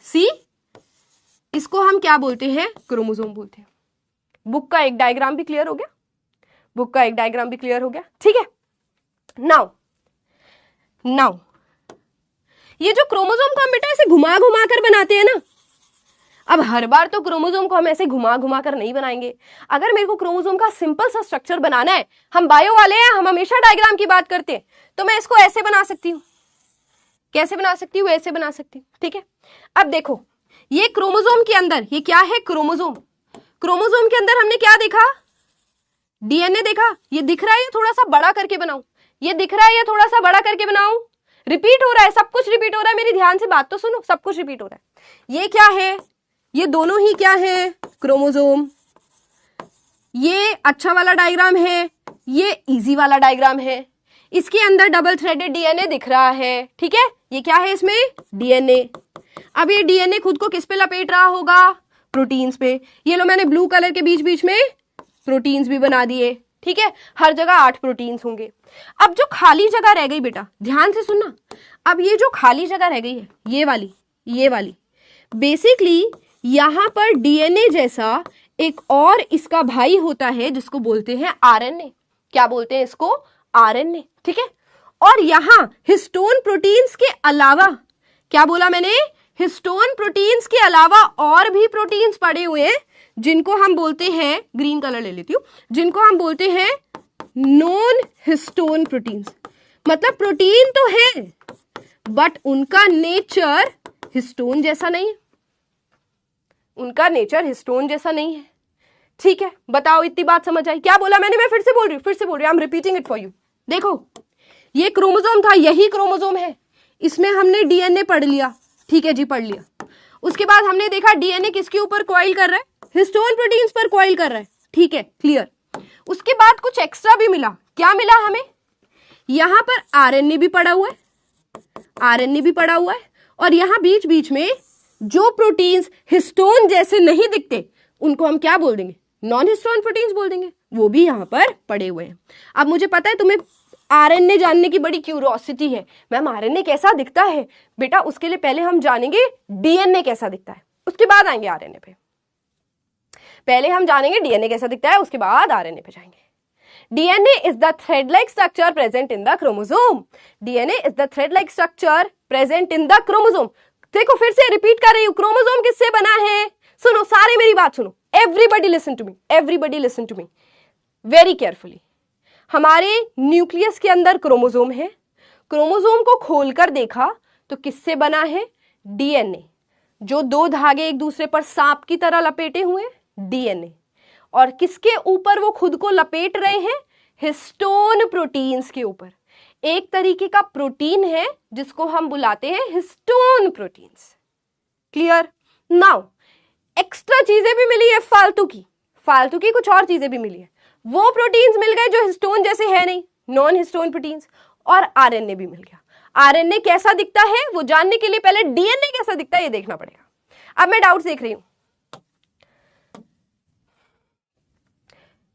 सी, इसको हम क्या बोलते हैं? क्रोमोसोम बोलते हैं। बुक का एक डायग्राम भी क्लियर हो गया, ठीक है। नाउ ये जो क्रोमोसोम को हम बेटा ऐसे घुमा घुमा कर बनाते हैं ना, अब हर बार तो क्रोमोसोम को हम ऐसे घुमा घुमा कर नहीं बनाएंगे। अगर मेरे को क्रोमोसोम का सिंपल सा स्ट्रक्चर बनाना है, हम बायो वाले हैं, हम हमेशा डायग्राम की बात करते हैं, तो मैं इसको ऐसे बना सकती हूँ। कैसे बना सकती हूँ? ऐसे बना सकती हूँ, ठीक है। अब देखो, ये क्रोमोसोम के अंदर, ये क्या है? क्रोमोसोम। क्रोमोसोम के अंदर हमने क्या देखा? डीएनए देखा। ये दिख रहा है, ये थोड़ा सा बड़ा करके बनाऊं, ये दिख रहा है, ये थोड़ा सा बड़ा करके बनाऊं। रिपीट हो रहा है, सब कुछ रिपीट हो रहा है, मेरी ध्यान से बात तो सुनो, सब कुछ रिपीट हो रहा है। ये क्या है? ये दोनों ही क्या है? क्रोमोसोम। ये अच्छा वाला डायग्राम है, ये इजी वाला डायग्राम है। इसके अंदर डबल थ्रेडेड डीएनए दिख रहा है, ठीक है। ये क्या है? इसमें डीएनए। अब ये डीएनए खुद को किस पे लपेट रहा होगा? प्रोटीन्स पे। ये लो, मैंने ब्लू कलर के बीच बीच में प्रोटीन्स भी बना दिए, ठीक है। हर जगह 8 प्रोटीन्स होंगे। अब जो खाली जगह रह गई बेटा, ध्यान से सुनना, अब ये जो खाली जगह रह गई है, ये वाली, बेसिकली यहां पर डीएनए जैसा एक और इसका भाई होता है, जिसको बोलते हैं आरएनए। क्या बोलते हैं इसको? आरएनए, ठीक है। और यहां हिस्टोन प्रोटीन्स के अलावा, क्या बोला मैंने? हिस्टोन प्रोटीन्स के अलावा और भी प्रोटीन्स पड़े हुए हैं, जिनको हम बोलते हैं, ग्रीन कलर ले लेती हूं, जिनको हम बोलते हैं नॉन हिस्टोन प्रोटीन्स। मतलब प्रोटीन तो है, बट उनका नेचर हिस्टोन जैसा नहीं है, उनका नेचर हिस्टोन जैसा नहीं है, ठीक है। बताओ, इतनी बात समझ आई? क्या बोला मैंने? मैं फिर से बोल रही हूँ, I am repeating it for you. देखो, ये क्रोमोसोम था, यही क्रोमोसोम है, इसमें हमने डीएनए पढ़ लिया, ठीक है जी, पढ़ लिया। उसके बाद हमने देखा डीएनए किसके ऊपर कॉइल कर रहा है? हिस्टोन प्रोटीन्स पर कॉइल कर रहा है, ठीक है, क्लियर। उसके बाद कुछ एक्स्ट्रा भी मिला। क्या मिला हमें? यहां पर आरएनए भी पड़ा हुआ है, और यहां बीच बीच में जो प्रोटीन्स हिस्टोन जैसे नहीं दिखते, उनको हम क्या बोल देंगे? नॉन हिस्टोन प्रोटीन्स बोल देंगे। वो भी यहां पर पड़े हुए हैं। अब मुझे पता है तुम्हें आरएनए जानने की बड़ी क्यूरियोसिटी है, मैम आरएनए कैसा दिखता है? बेटा उसके लिए पहले हम जानेंगे डीएनए कैसा दिखता है, उसके बाद आएंगे आरएनए पे। पहले हम जानेंगे डीएनए कैसा दिखता है, उसके बाद आरएनए पे जाएंगे। DNA is the thread like structure present in the chromosome. DNA is the thread-like structure present in the chromosome. देखो फिर से रिपीट कर रही हूं, क्रोमोसोम किससे बना है? सुनो सारे मेरी बात सुनो, everybody listen to me, everybody listen to me very carefully. हमारे न्यूक्लियस के अंदर क्रोमोसोम है, क्रोमोसोम को खोलकर देखा तो किससे बना है? डीएनए। जो दो धागे एक दूसरे पर सांप की तरह लपेटे हुए, डीएनए। और किसके ऊपर वो खुद को लपेट रहे हैं? हिस्टोन प्रोटीन्स के ऊपर। एक तरीके का प्रोटीन है जिसको हम बुलाते हैं histone proteins. Clear? Now extra चीजें भी मिली है फालतू की कुछ और चीजें भी मिली है। वो प्रोटीन्स मिल गए जो हिस्टोन जैसे है नहीं, नॉन हिस्टोन प्रोटीन्स, और आरएनए भी मिल गया। आरएनए कैसा दिखता है वो जानने के लिए पहले डीएनए कैसा दिखता है ये देखना पड़ेगा। अब मैं डाउट देख रही हूं।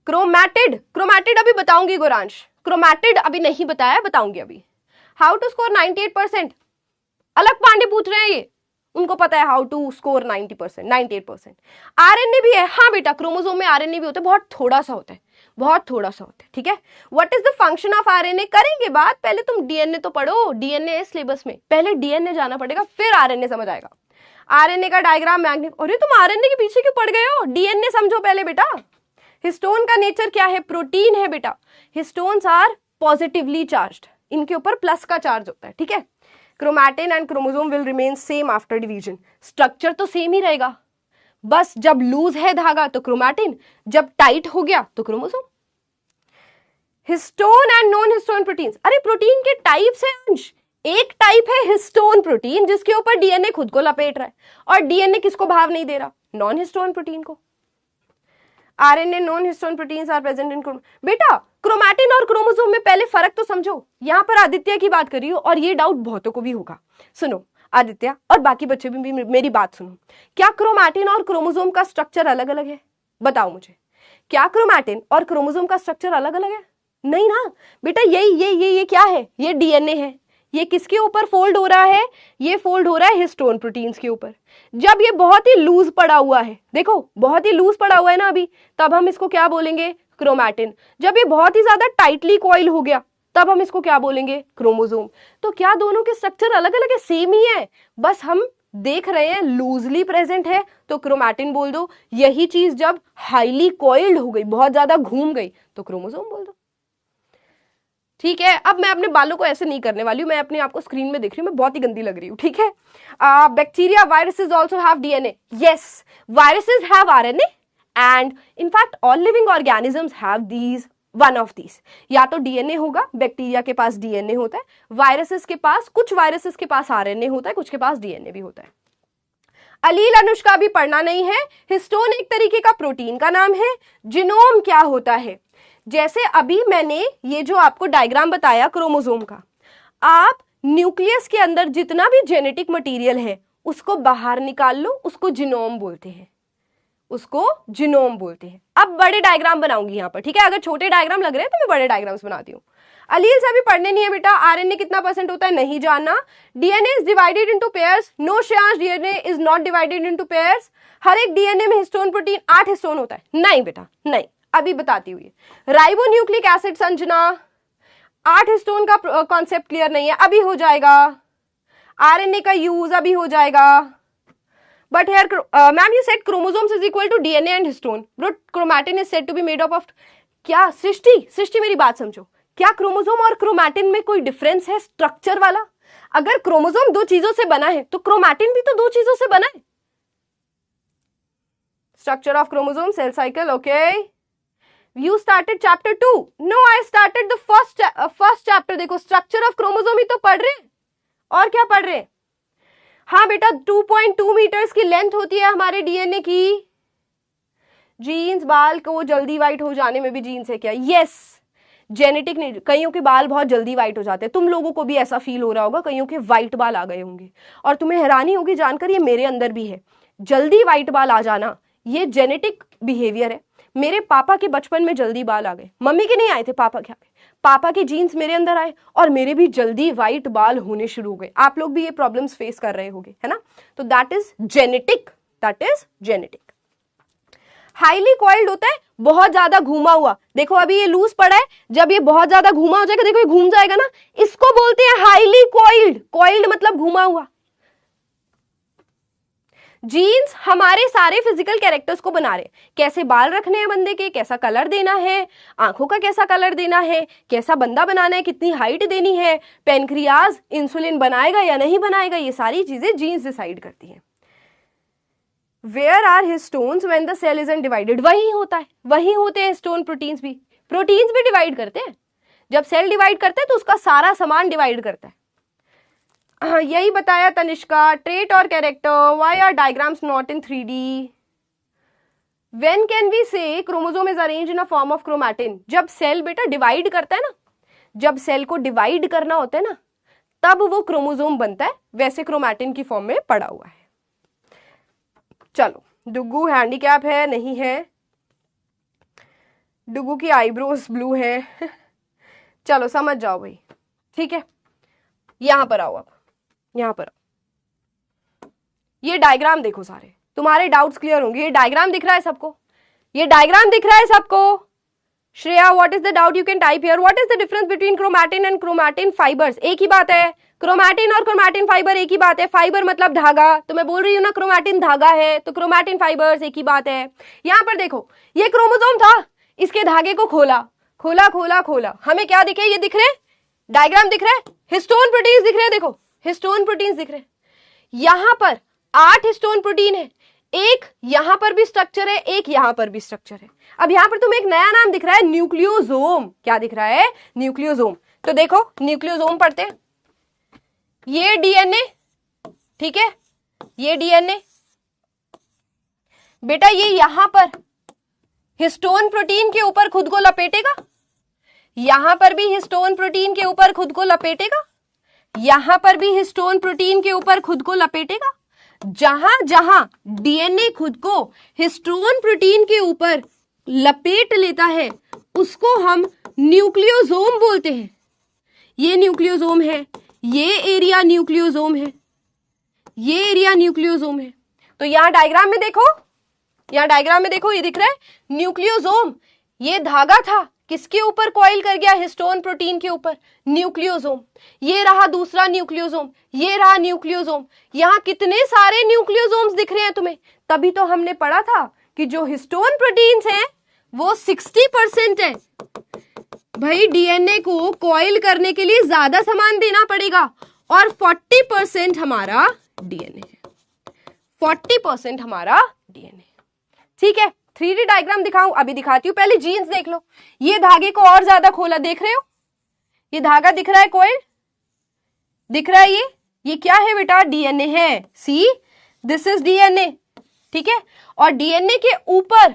क्रोमैटिड अभी बताऊंगी गोरांश, क्रोमैटिड अभी नहीं बताया, बताऊंगी अभी। हाउ टू स्कोर 98%, अलग पांडे पूछ रहे हैं ये, उनको पता है हाउ टू स्कोर 90%, 98%। आरएनए भी है, हाँ बेटा क्रोमोसोम में आरएनए भी होता है, बहुत थोड़ा सा होता है, बहुत थोड़ा सा होता है, ठीक है। What is the function of RNA करेंगे बात, पहले तुम डीएनए तो पढ़ो, डीएनए है सिलेबस में, पहले डीएनए जाना पड़ेगा फिर आरएनए समझ आएगा। आरएनए का डायग्राम मैग्नेट, अरे तुम आरएनए के पीछे क्यों पड़ गए हो? डीएनए समझो पहले बेटा। हिस्टोन का नेचर क्या है? प्रोटीन है बेटा। हिस्टोन्स आर पॉजिटिवली चार्ज्ड, इनके ऊपर प्लस का चार्ज होता है, ठीक है। Chromatin and chromosome will remain same after division, structure तो सेम ही रहेगा, बस जब लूज है धागा तो क्रोमैटिन, जब टाइट हो गया तो chromosome. Histone and non histone proteins, अरे प्रोटीन के टाइप्स है अंश, एक टाइप है हिस्टोन प्रोटीन जिसके ऊपर डीएनए खुद को लपेट रहा है, और डीएनए किसको भाव नहीं दे रहा? नॉन हिस्टोन प्रोटीन को। RNA non histone proteins are present in beta chromatin और क्रोमोसोम में पहले फर्क तो समझो। यहां पर आदित्य की बात कर रही हूं और ये डाउट बहुतों को भी होगा। सुनो आदित्य और बाकी बच्चे भी मेरी बात सुनो, क्या क्रोमैटिन और क्रोमोसोम का स्ट्रक्चर अलग अलग है? बताओ मुझे, क्या क्रोमैटिन और क्रोमोसोम का स्ट्रक्चर अलग अलग है? नहीं ना बेटा, ये क्या है? ये डीएनए है। ये किसके ऊपर फोल्ड हो रहा है? ये फोल्ड हो रहा है हिस्टोन प्रोटीन्स के ऊपर। जब ये बहुत ही लूज पड़ा हुआ है, देखो बहुत ही लूज पड़ा हुआ है ना अभी, तब हम इसको क्या बोलेंगे? क्रोमैटिन। जब ये बहुत ही ज्यादा टाइटली कॉइल हो गया तब हम इसको क्या बोलेंगे? क्रोमोसोम। तो क्या दोनों के स्ट्रक्चर अलग अलग है? सेम ही है, बस हम देख रहे हैं लूजली प्रेजेंट है तो क्रोमैटिन बोल दो, यही चीज जब हाईली कॉइल्ड हो गई, बहुत ज्यादा घूम गई, तो क्रोमोसोम बोल दो। ठीक है, अब मैं अपने बालों को ऐसे नहीं करने वाली हूं, मैं अपने आप को स्क्रीन में देख रही हूं, मैं बहुत ही गंदी लग रही हूं, ठीक है। Bacteria, viruses also have DNA, yes viruses have RNA and in fact all living organisms have these, one of these. या तो डीएनए होगा, बैक्टीरिया के पास डीएनए होता है, वायरसेस के पास, कुछ वायरसेस के पास आरएनए होता है, कुछ के पास डीएनए भी होता है। अलील अनुष्का भी पढ़ना नहीं है। हिस्टोन एक तरीके का प्रोटीन का नाम है। जीनोम क्या होता है? जैसे अभी मैंने ये जो आपको डायग्राम बताया क्रोमोसोम का, आप न्यूक्लियस के अंदर जितना भी जेनेटिक मटेरियल है उसको बाहर निकाल लो, उसको जीनोम बोलते हैं, उसको जीनोम बोलते हैं। अब बड़े डायग्राम बनाऊंगी यहाँ पर, ठीक है। अगर छोटे डायग्राम लग रहे हैं तो मैं बड़े डायग्राम्स बनाती हूँ। अलील से अभी पढ़ने नहीं है बेटा। आरएनए कितना परसेंट होता है नहीं जानना। DNA is divided into pairs, no Shreyansh DNA is not divided into pairs. हर एक डीएनए में हिस्टोन प्रोटीन 8 हिस्टोन होता है, नहीं बेटा नहीं, अभी बताती हुई। राइबोन्यूक्लिक एसिड संरचना, 8 हिस्टोन का कॉन्सेप्ट क्लियर नहीं है, अभी हो जाएगा। आरएनए का यूज अभी हो जाएगा। But here ma'am you said chromosomes is equal to DNA and histone, but chromatin is said to be made up of, क्या सृष्टि मेरी बात समझो, क्या क्रोमोसोम और क्रोमैटिन में कोई डिफरेंस है स्ट्रक्चर वाला? अगर क्रोमोसोम 2 चीजों से बना है तो क्रोमैटिन भी तो 2 चीजों से बना है। Structure of chromosome, cell cycle, okay. You started chapter 2. No, I started the first chapter. देखो स्ट्रक्चर ऑफ क्रोमोसोम ही तो पढ़ रहे हैं, और क्या पढ़ रहे हैं? हाँ बेटा 2.2 मीटर्स की लेंथ होती है हमारे डीएनए की। जीन्स, बाल को जल्दी व्हाइट हो जाने में भी जीन्स है क्या? यस, जेनेटिक नहीं, कईयों के बाल बहुत जल्दी व्हाइट हो जाते हैं, तुम लोगों को भी ऐसा फील हो रहा होगा, कईयों के व्हाइट बाल आ गए होंगे, और तुम्हें हैरानी होगी जानकर ये मेरे अंदर भी है। जल्दी व्हाइट बाल आ जाना ये जेनेटिक बिहेवियर है। मेरे पापा के बचपन में जल्दी बाल आ गए, मम्मी के नहीं आए थे, पापा के आ गए। पापा के जीन्स मेरे अंदर आए और मेरे भी जल्दी व्हाइट बाल होने शुरू हो गए। आप लोग भी ये प्रॉब्लम्स फेस कर रहे होंगे, है ना? तो that is genetic, that is genetic. Highly coiled होता है, बहुत ज्यादा घूमा हुआ। देखो अभी ये लूज पड़ा है, जब ये बहुत ज्यादा घूमा हो जाएगा, देखो ये घूम जाएगा ना, इसको बोलते हैं हाईली कॉइल्ड। कॉइल्ड मतलब घूमा हुआ। जीन्स हमारे सारे फिजिकल कैरेक्टर्स को बना रहे, कैसे बाल रखने हैं बंदे के, कैसा कलर देना है, आंखों का कैसा कलर देना है, कैसा बंदा बनाना है, कितनी हाइट देनी है, पेनक्रियाज इंसुलिन बनाएगा या नहीं बनाएगा, ये सारी चीजें जीन्स डिसाइड करती हैं। Where are histones when the cell isn't divided, वही होता है, वही होते हैं हिस्टोन। प्रोटीन्स भी डिवाइड करते हैं। जब सेल डिवाइड करता है तो उसका सारा सामान डिवाइड करता है। यही बताया तनिष्का। ट्रेट और character, why are diagrams not in 3D? When can we say chromosome is arranged in a form of chromatin? जब सेल बेटा डिवाइड करता है ना, जब सेल को डिवाइड करना होता है ना, तब वो क्रोमोसोम बनता है, वैसे क्रोमैटिन की फॉर्म में पड़ा हुआ है। चलो, डुगू हैंडीकैप है, नहीं है, डुगू की आईब्रोज ब्लू है। चलो समझ जाओ भाई, ठीक है। यहां पर आओ, अब यहां पर आओ। ये डायग्राम देखो, सारे तुम्हारे डाउट्स क्लियर होंगे। ये डायग्राम दिख रहा है सबको? ये डायग्राम दिख रहा है सबको? Shreya, what is the doubt? You can type here. What is the difference between chromatin and chromatin fibres? एक ही बात है, क्रोमैटिन और क्रोमैटिन फाइबर एक ही बात है। फाइबर मतलब धागा, तो मैं बोल रही हूँ ना क्रोमैटिन धागा है, तो क्रोमैटिन फाइबर्स एक ही बात है। यहां पर देखो, ये क्रोमोसोम था, इसके धागे को खोला खोला खोला खोला, हमें क्या दिखे? ये दिख रहे, डायग्राम दिख रहा है, हिस्टोन प्रोटीन्स दिख रहे हैं। देखो हिस्टोन प्रोटीन्स दिख रहे हैं। यहां पर 8 हिस्टोन प्रोटीन है, एक यहां पर भी स्ट्रक्चर है, एक यहां पर भी स्ट्रक्चर है। अब यहां पर तुम्हें एक नया नाम दिख रहा है, न्यूक्लियोसोम। क्या दिख रहा है? न्यूक्लियोसोम। तो देखो न्यूक्लियोसोम पढ़ते हैं। ये डीएनए, ठीक है, ये डीएनए बेटा, ये यहां पर हिस्टोन प्रोटीन के ऊपर खुद को लपेटेगा, यहां पर भी हिस्टोन प्रोटीन के ऊपर खुद को लपेटेगा, यहां पर भी हिस्टोन प्रोटीन के ऊपर खुद को लपेटेगा। जहां जहां डीएनए खुद को हिस्टोन प्रोटीन के ऊपर लपेट लेता है उसको हम न्यूक्लियोसोम बोलते हैं। ये न्यूक्लियोसोम है, ये एरिया न्यूक्लियोसोम है, ये एरिया न्यूक्लियोसोम है। तो यहां डायग्राम में देखो, यहां डायग्राम में देखो, ये दिख रहा है न्यूक्लियोसोम। ये धागा था, किसके ऊपर कॉइल कर गया? हिस्टोन प्रोटीन के ऊपर, न्यूक्लियोसोम। ये रहा दूसरा न्यूक्लियोसोम, ये रहा न्यूक्लियोसोम। यहां कितने सारे न्यूक्लियोसोम्स दिख रहे हैं तुम्हें? तभी तो हमने पढ़ा था कि जो हिस्टोन प्रोटीन्स हैं वो 60% है। भाई डीएनए को कॉइल करने के लिए ज्यादा सामान देना पड़ेगा, और 40% हमारा डीएनए है, 40% हमारा डीएनए। ठीक है, 3D डायग्राम दिखाऊं? अभी दिखाती हूं, पहले जीन्स देख लो। ये धागे को और ज्यादा खोला, देख रहे हो? ये धागा दिख रहा है, कॉइल दिख रहा है। ये क्या है बेटा? डीएनए है। सी, दिस इज डीएनए, ठीक है। और डीएनए के ऊपर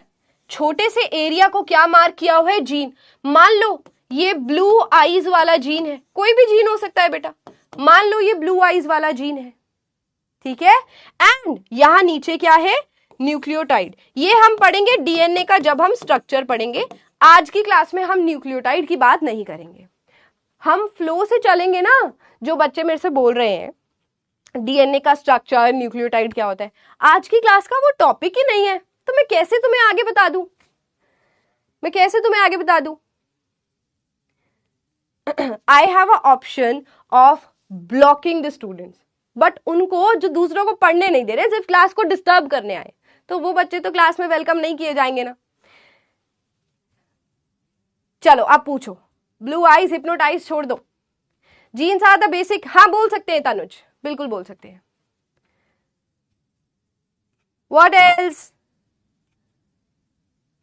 छोटे से एरिया को क्या मार्क किया हुआ है? जीन। मान लो ये ब्लू आईज वाला जीन है, कोई भी जीन हो सकता है बेटा, मान लो ये ब्लू आईज वाला जीन है, ठीक है। एंड यहां नीचे क्या है? न्यूक्लियोटाइड। ये हम पढ़ेंगे डीएनए का जब हम स्ट्रक्चर पढ़ेंगे। आज की क्लास में हम न्यूक्लियोटाइड की बात नहीं करेंगे, हम फ्लो से चलेंगे ना। जो बच्चे मेरे से बोल रहे हैं डीएनए का स्ट्रक्चर, न्यूक्लियोटाइड क्या होता है, आज की क्लास का वो टॉपिक ही नहीं है, तो मैं कैसे तुम्हें आगे बता दूं? मैं कैसे तुम्हें आगे बता दूं? I have an option of blocking the students, but उनको जो दूसरों को पढ़ने नहीं दे रहे, सिर्फ क्लास को डिस्टर्ब करने आए, तो वो बच्चे तो क्लास में वेलकम नहीं किए जाएंगे ना। चलो आप पूछो। ब्लू आईज हिप्नोटाइज छोड़ दो, जीन्स आर द बेसिक। हाँ बोल सकते हैं तनुज, बिल्कुल बोल सकते हैं। What else?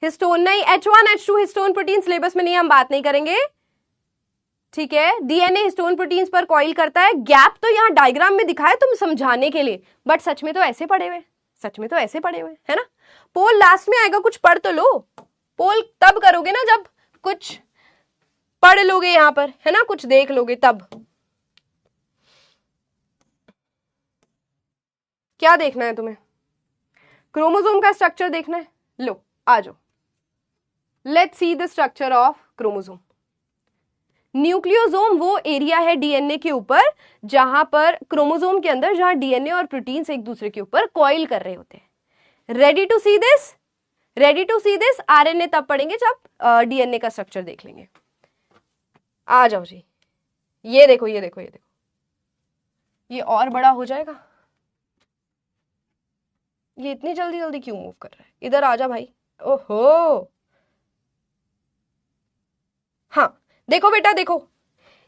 हिस्टोन नहीं, H1 H2 histone protein syllabus में नहीं, हम बात नहीं करेंगे, ठीक है। डीएनए हिस्टोन प्रोटीन्स पर कॉइल करता है। गैप तो यहां डायग्राम में दिखाए तुम समझाने के लिए, बट सच में तो ऐसे पढ़े हुए, सच में तो ऐसे पढ़े हुए, है ना। पोल लास्ट में आएगा, कुछ पढ़ तो लो। पोल तब करोगे ना जब कुछ पढ़ लोगे यहां पर, है ना, कुछ देख लोगे तब। क्या देखना है तुम्हें? क्रोमोसोम का स्ट्रक्चर देखना है? लो आ जाओ, let's see the structure of chromosome. Nucleosome वो एरिया है डीएनए के ऊपर जहां पर क्रोमोसोम के अंदर, जहां डीएनए और प्रोटीन्स एक दूसरे के ऊपर कॉइल कर रहे होते हैं। Ready to see this? Ready to see this? RNA तब पढ़ेंगे जब डीएनए का स्ट्रक्चर देख लेंगे। आ जाओ जी, ये देखो, ये देखो, ये देखो, ये और बड़ा हो जाएगा। ये इतनी जल्दी जल्दी क्यों मूव कर रहा है? इधर आजा भाई। ओहो, हाँ देखो बेटा देखो,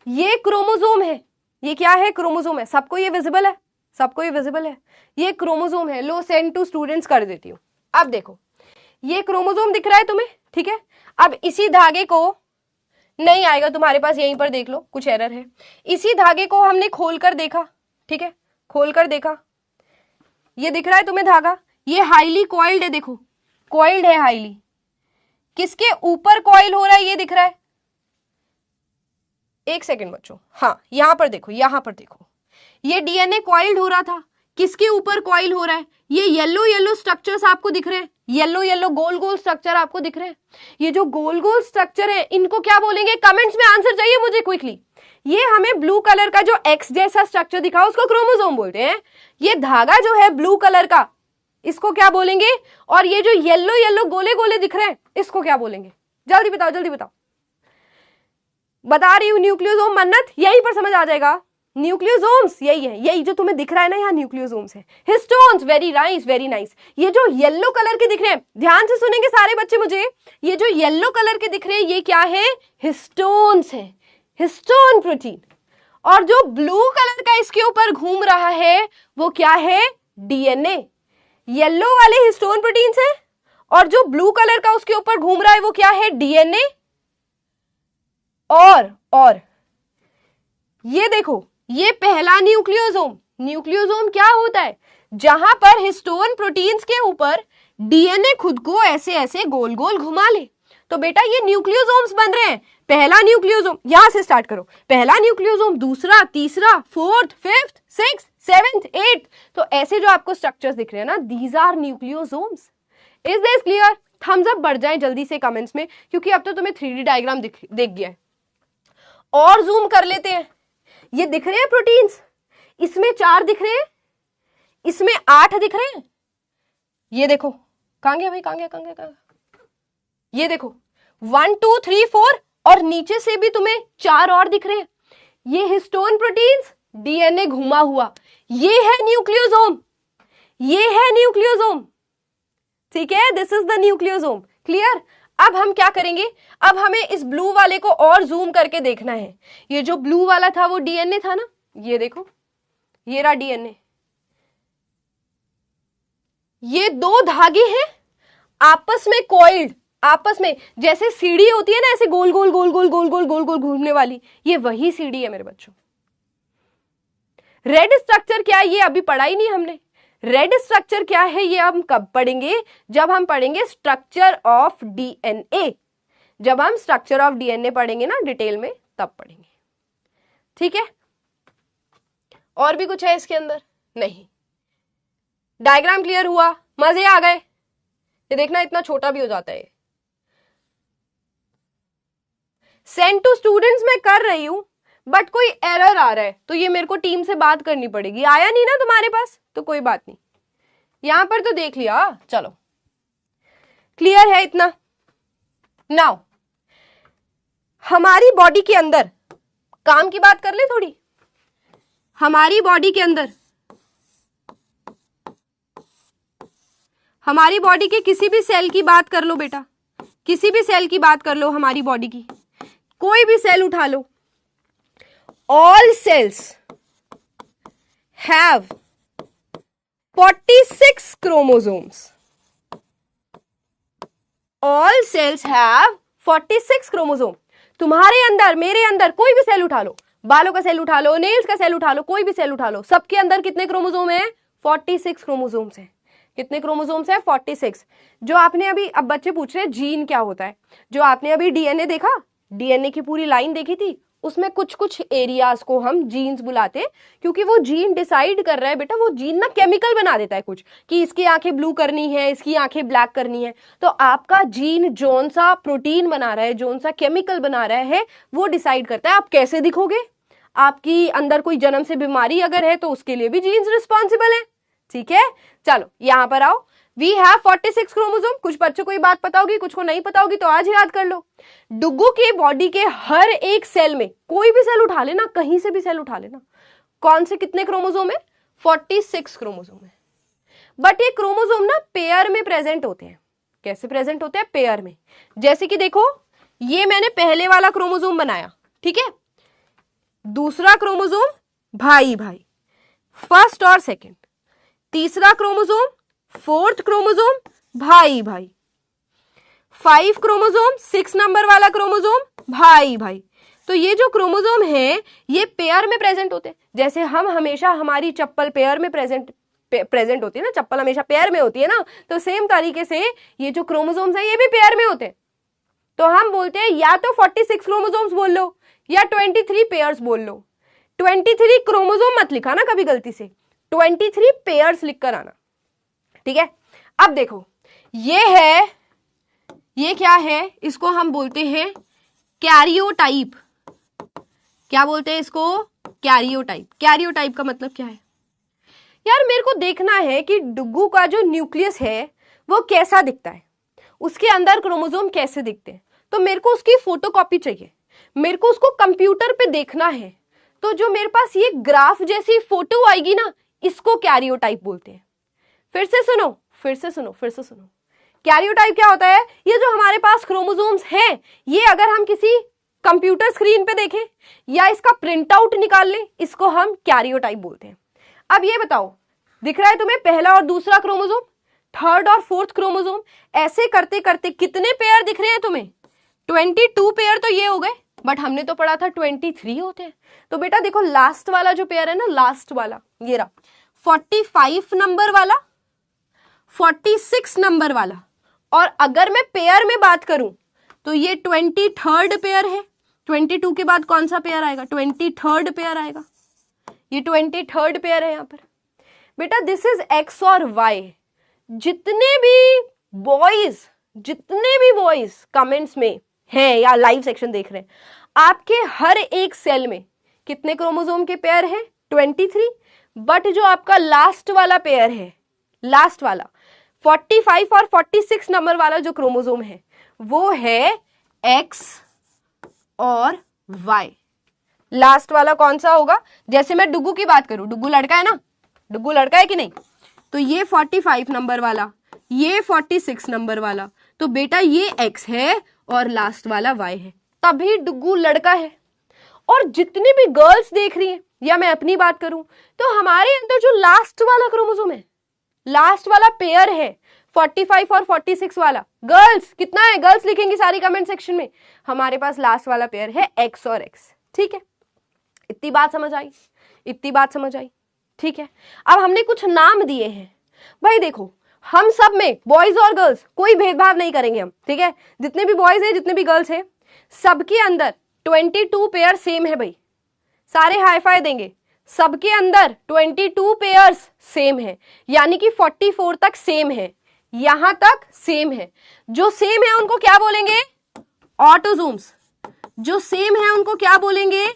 ये क्रोमोसोम है, ये क्या है? क्रोमोसोम है। सबको ये विजिबल है? सबको ये विजिबल है? ये क्रोमोसोम है। लो सेंड टू स्टूडेंट्स कर देती हूँ। अब देखो, ये क्रोमोसोम दिख रहा है तुम्हें, ठीक है। अब इसी धागे को, नहीं आएगा तुम्हारे पास, यहीं पर देख लो, कुछ एरर है। इसी धागे को हमने खोलकर देखा, ठीक है, खोलकर देखा, ये दिख रहा है तुम्हें धागा, ये हाईली कॉइल्ड है, देखो कॉइल्ड है हाईली। किसके ऊपर कॉइल हो रहा है ये दिख रहा है? एक सेकेंड बच्चों, हाँ यहां पर देखो, यहां पर देखो, ये डीएनए कॉइल्ड हो रहा था, किसके ऊपर कॉइल हो रहा है? ये येलो येलो स्ट्रक्चर्स आपको दिख रहे हैं, येलो येलो गोल गोल स्ट्रक्चर आपको दिख रहे हैं। ये जो गोल गोल स्ट्रक्चर है, इनको क्या बोलेंगे? कमेंट्स में आंसर चाहिए मुझे क्विकली। ये हमें ब्लू कलर का जो एक्स जैसा स्ट्रक्चर दिखा उसको क्रोमोसोम बोलते हैं। ये धागा जो है ब्लू कलर का, इसको क्या बोलेंगे? और ये जो येलो येलो गोले गोले दिख रहे हैं, इसको क्या बोलेंगे? जल्दी बताओ, जल्दी बताओ। बता रही हूं, न्यूक्लियोसोम। मन्नत, यहीं पर समझ आ जाएगा। न्यूक्लियोसोम्स यही है, यही जो तुम्हें दिख रहा है ना यहाँ, न्यूक्लियोसोम्स है। Histones, very nice very nice. ये जो येलो कलर के दिख रहे हैं, ध्यान से सुनेंगे सारे बच्चे मुझे, ये जो येलो कलर के दिख रहे हैं ये क्या है? हिस्टोन्स है, हिस्टोन प्रोटीन। और जो ब्लू कलर का इसके ऊपर घूम रहा है वो क्या है? डीएनए। येलो वाले हिस्टोन प्रोटीन्स है और जो ब्लू कलर का उसके ऊपर घूम रहा है वो क्या है? डीएनए। और ये देखो, ये पहला न्यूक्लियोसोम। न्यूक्लियोसोम क्या होता है? जहां पर हिस्टोन प्रोटीन्स के ऊपर डीएनए खुद को ऐसे ऐसे गोल गोल घुमा ले, तो बेटा ये न्यूक्लियोसोम्स बन रहे हैं। पहला न्यूक्लियोसोम, यहां से स्टार्ट करो, पहला न्यूक्लियोसोम, दूसरा, तीसरा, fourth, fifth, six, seventh, eight, तो ऐसे जो आपको स्ट्रक्चर्स दिख रहे हैं ना, these are nucleosomes. Is this clear? Thumbs up बढ़ जाए जल्दी से कमेंट्स में, क्योंकि अब तो तुम्हें 3D डायग्राम दिख गया है। और जूम कर लेते हैं। ये दिख रहे हैं प्रोटीन्स, इसमें 4 दिख रहे हैं, इसमें 8 दिख रहे हैं। ये देखो, कहां गया भाई, कहां गया? ये देखो 1 2 3 4, और नीचे से भी तुम्हें 4 और दिख रहे हैं। ये हिस्टोन प्रोटीन्स, डीएनए घुमा हुआ, ये है न्यूक्लियोसोम, ये है न्यूक्लियोसोम, ठीक है। This is the nucleosome. Clear? अब हम क्या करेंगे? अब हमें इस ब्लू वाले को और जूम करके देखना है। ये जो ब्लू वाला था वो डीएनए था ना, ये देखो, ये रहा डीएनए। ये 2 धागे हैं आपस में कॉइल्ड, आपस में जैसे सीढ़ी होती है ना, ऐसे गोल गोल गोल गोल गोल गोल गोल गोल घूमने वाली, ये वही सीढ़ी है मेरे बच्चों। रेड स्ट्रक्चर क्या है ये अभी पढ़ा ही नहीं हमने। रेड स्ट्रक्चर क्या है ये हम कब पढ़ेंगे? जब हम पढ़ेंगे स्ट्रक्चर ऑफ डीएनए। जब हम स्ट्रक्चर ऑफ डीएनए पढ़ेंगे ना डिटेल में, तब पढ़ेंगे, ठीक है। और भी कुछ है इसके अंदर? नहीं। डायग्राम क्लियर हुआ? मजे आ गए? ये देखना इतना छोटा भी हो जाता है। सेंड टू स्टूडेंट्स मैं कर रही हूं, बट कोई एरर आ रहा है, तो ये मेरे को टीम से बात करनी पड़ेगी। आया नहीं ना तुम्हारे पास, तो कोई बात नहीं, यहां पर तो देख लिया। चलो, क्लियर है इतना? नाउ हमारी बॉडी के अंदर काम की बात कर ले थोड़ी। हमारी बॉडी के अंदर, हमारी बॉडी के किसी भी सेल की बात कर लो बेटा, किसी भी सेल की बात कर लो, हमारी बॉडी की कोई भी सेल उठा लो। All cells have 46 chromosomes. All cells have 46 chromosome. तुम्हारे अंदर, मेरे अंदर, कोई भी सेल उठा लो, बालों का सेल उठा लो, नेल्स का सेल उठा लो, कोई भी सेल उठा लो, सबके अंदर कितने क्रोमोसोम है? 46 क्रोमोसोम्स हैं। कितने क्रोमोसोम्स है? 46। जो आपने अभी, अब बच्चे पूछ रहे हैं जीन क्या होता है, जो आपने अभी डीएनए देखा, डीएनए की पूरी लाइन देखी थी, उसमें कुछ कुछ एरियाज को हम जीन्स बुलाते हैं, क्योंकि वो जीन डिसाइड कर रहा है बेटा, वो जीन ना केमिकल बना देता है कुछ, कि इसकी आंखें ब्लू करनी है, इसकी आंखें ब्लैक करनी है। तो आपका जीन जोन सा प्रोटीन बना रहा है, जोन सा केमिकल बना रहा है, वो डिसाइड करता है आप कैसे दिखोगे। आपकी अंदर कोई जन्म से बीमारी अगर है तो उसके लिए भी जीन्स रिस्पॉन्सिबल है, ठीक है। चलो यहां पर आओ, वी हैव 46 क्रोमोसोम। कुछ बच्चों को ये बात पता होगी, कुछ को नहीं पता होगी, तो आज याद कर लो। डुग्गू के बॉडी के हर एक सेल में, कोई भी सेल उठा लेना, कहीं से भी सेल उठा लेना, कौन से कितने क्रोमोसोम है? 46 क्रोमोसोम है। बट ये क्रोमोसोम ना पेयर में प्रेजेंट होते हैं। कैसे प्रेजेंट होते हैं? पेयर में। जैसे कि देखो, ये मैंने पहले वाला क्रोमोसोम बनाया, ठीक है, दूसरा क्रोमोसोम भाई भाई, फर्स्ट और सेकंड, तीसरा क्रोमोसोम, फोर्थ क्रोमोसोम भाई भाई, 5 क्रोमोसोम, 6 नंबर वाला क्रोमोसोम भाई भाई। तो ये जो क्रोमोसोम है ये पेयर में प्रेजेंट होते हैं। जैसे हम हमेशा हमारी चप्पल पेयर में प्रेजेंट होती है ना, चप्पल हमेशा पेयर में होती है ना, तो सेम तरीके से ये जो क्रोमोसोम्स है ये भी पेयर में होते हैं। तो हम बोलते हैं या तो 46 क्रोमोसोम्स बोल लो या 23 पेयर्स बोल लो। 23 क्रोमोसोम मत लिखा ना कभी गलती से, 23 पेयर्स लिख कर आना, ठीक है। अब देखो, ये है, ये क्या है? इसको हम बोलते हैं कैरियोटाइप। क्या बोलते हैं इसको? कैरियोटाइप। कैरियोटाइप का मतलब क्या है? यार मेरे को देखना है कि डुग्गू का जो न्यूक्लियस है वो कैसा दिखता है, उसके अंदर क्रोमोसोम कैसे दिखते हैं। तो मेरे को उसकी फोटोकॉपी चाहिए, मेरे को उसको कंप्यूटर पे देखना है। तो जो मेरे पास ये ग्राफ जैसी फोटो आएगी ना, इसको कैरियोटाइप बोलते हैं। फिर से सुनो, फिर से सुनो, फिर से सुनो। कैरियोटाइप क्या होता है? ये जो हमारे पास क्रोमोसोम्स हैं, ये अगर हम किसी कंप्यूटर स्क्रीन पे देखें या इसका प्रिंट आउट निकाल लें, इसको हम कैरियोटाइप बोलते हैं। अब ये बताओ, दिख रहा है तुम्हें पहला और दूसरा क्रोमोसोम, थर्ड और फोर्थ क्रोमोसोम? ऐसे करते करते कितने पेयर दिख रहे हैं तुम्हें? 22 पेयर तो ये हो गए, बट हमने तो पढ़ा था 23 होते हैं। तो बेटा देखो, लास्ट वाला जो पेयर है ना, लास्ट वाला ये रहा, 45 नंबर वाला, 46 नंबर वाला, और अगर मैं पेयर में बात करूं तो ये 23rd पेयर है। 22 के बाद कौन सा पेयर आएगा? 23rd पेयर आएगा। ये 23rd पेयर है यहाँ पर। बेटा दिस इज एक्स और वाई। जितने भी बॉयज कमेंट्स में हैं या लाइव सेक्शन देख रहे हैं, आपके हर एक सेल में कितने क्रोमोसोम के पेयर हैं? 23। बट जो आपका लास्ट वाला पेयर है, लास्ट वाला 45 और 46 नंबर वाला जो क्रोमोसोम है, वो है एक्स और वाई। लास्ट वाला कौन सा होगा? जैसे मैं डुग्गू की बात करूं, डुग्गू लड़का है ना, डुग्गू लड़का है कि नहीं? तो ये 45 नंबर वाला, ये 46 नंबर वाला, तो बेटा ये एक्स है और लास्ट वाला वाई है, तभी डुग्गू लड़का है। और जितनी भी गर्ल्स देख रही हैं, या मैं अपनी बात करूं, तो हमारे अंदर जो लास्ट वाला क्रोमोसोम है, लास्ट वाला पेयर है 45 और 46 वाला, गर्ल्स कितना है? गर्ल्स लिखेंगी सारी कमेंट सेक्शन में। हमारे पास लास्ट वाला पेयर है एक्स और एक्स, ठीक है। इतनी बात समझ आई? इतनी बात समझ आई, ठीक है। अब हमने कुछ नाम दिए हैं भाई। देखो, हम सब में बॉयज और गर्ल्स कोई भेदभाव नहीं करेंगे हम, ठीक है। जितने भी बॉयज हैं, जितने भी गर्ल्स हैं, सबके अंदर 22 पेयर सेम है भाई। सारे हाई फाई देंगे। सबके अंदर 22 पेयर्स सेम है, यानी कि 44 तक सेम है, यहां तक सेम है। जो सेम है उनको क्या बोलेंगे? ऑटोजोम्स। जो सेम है उनको क्या बोलेंगे?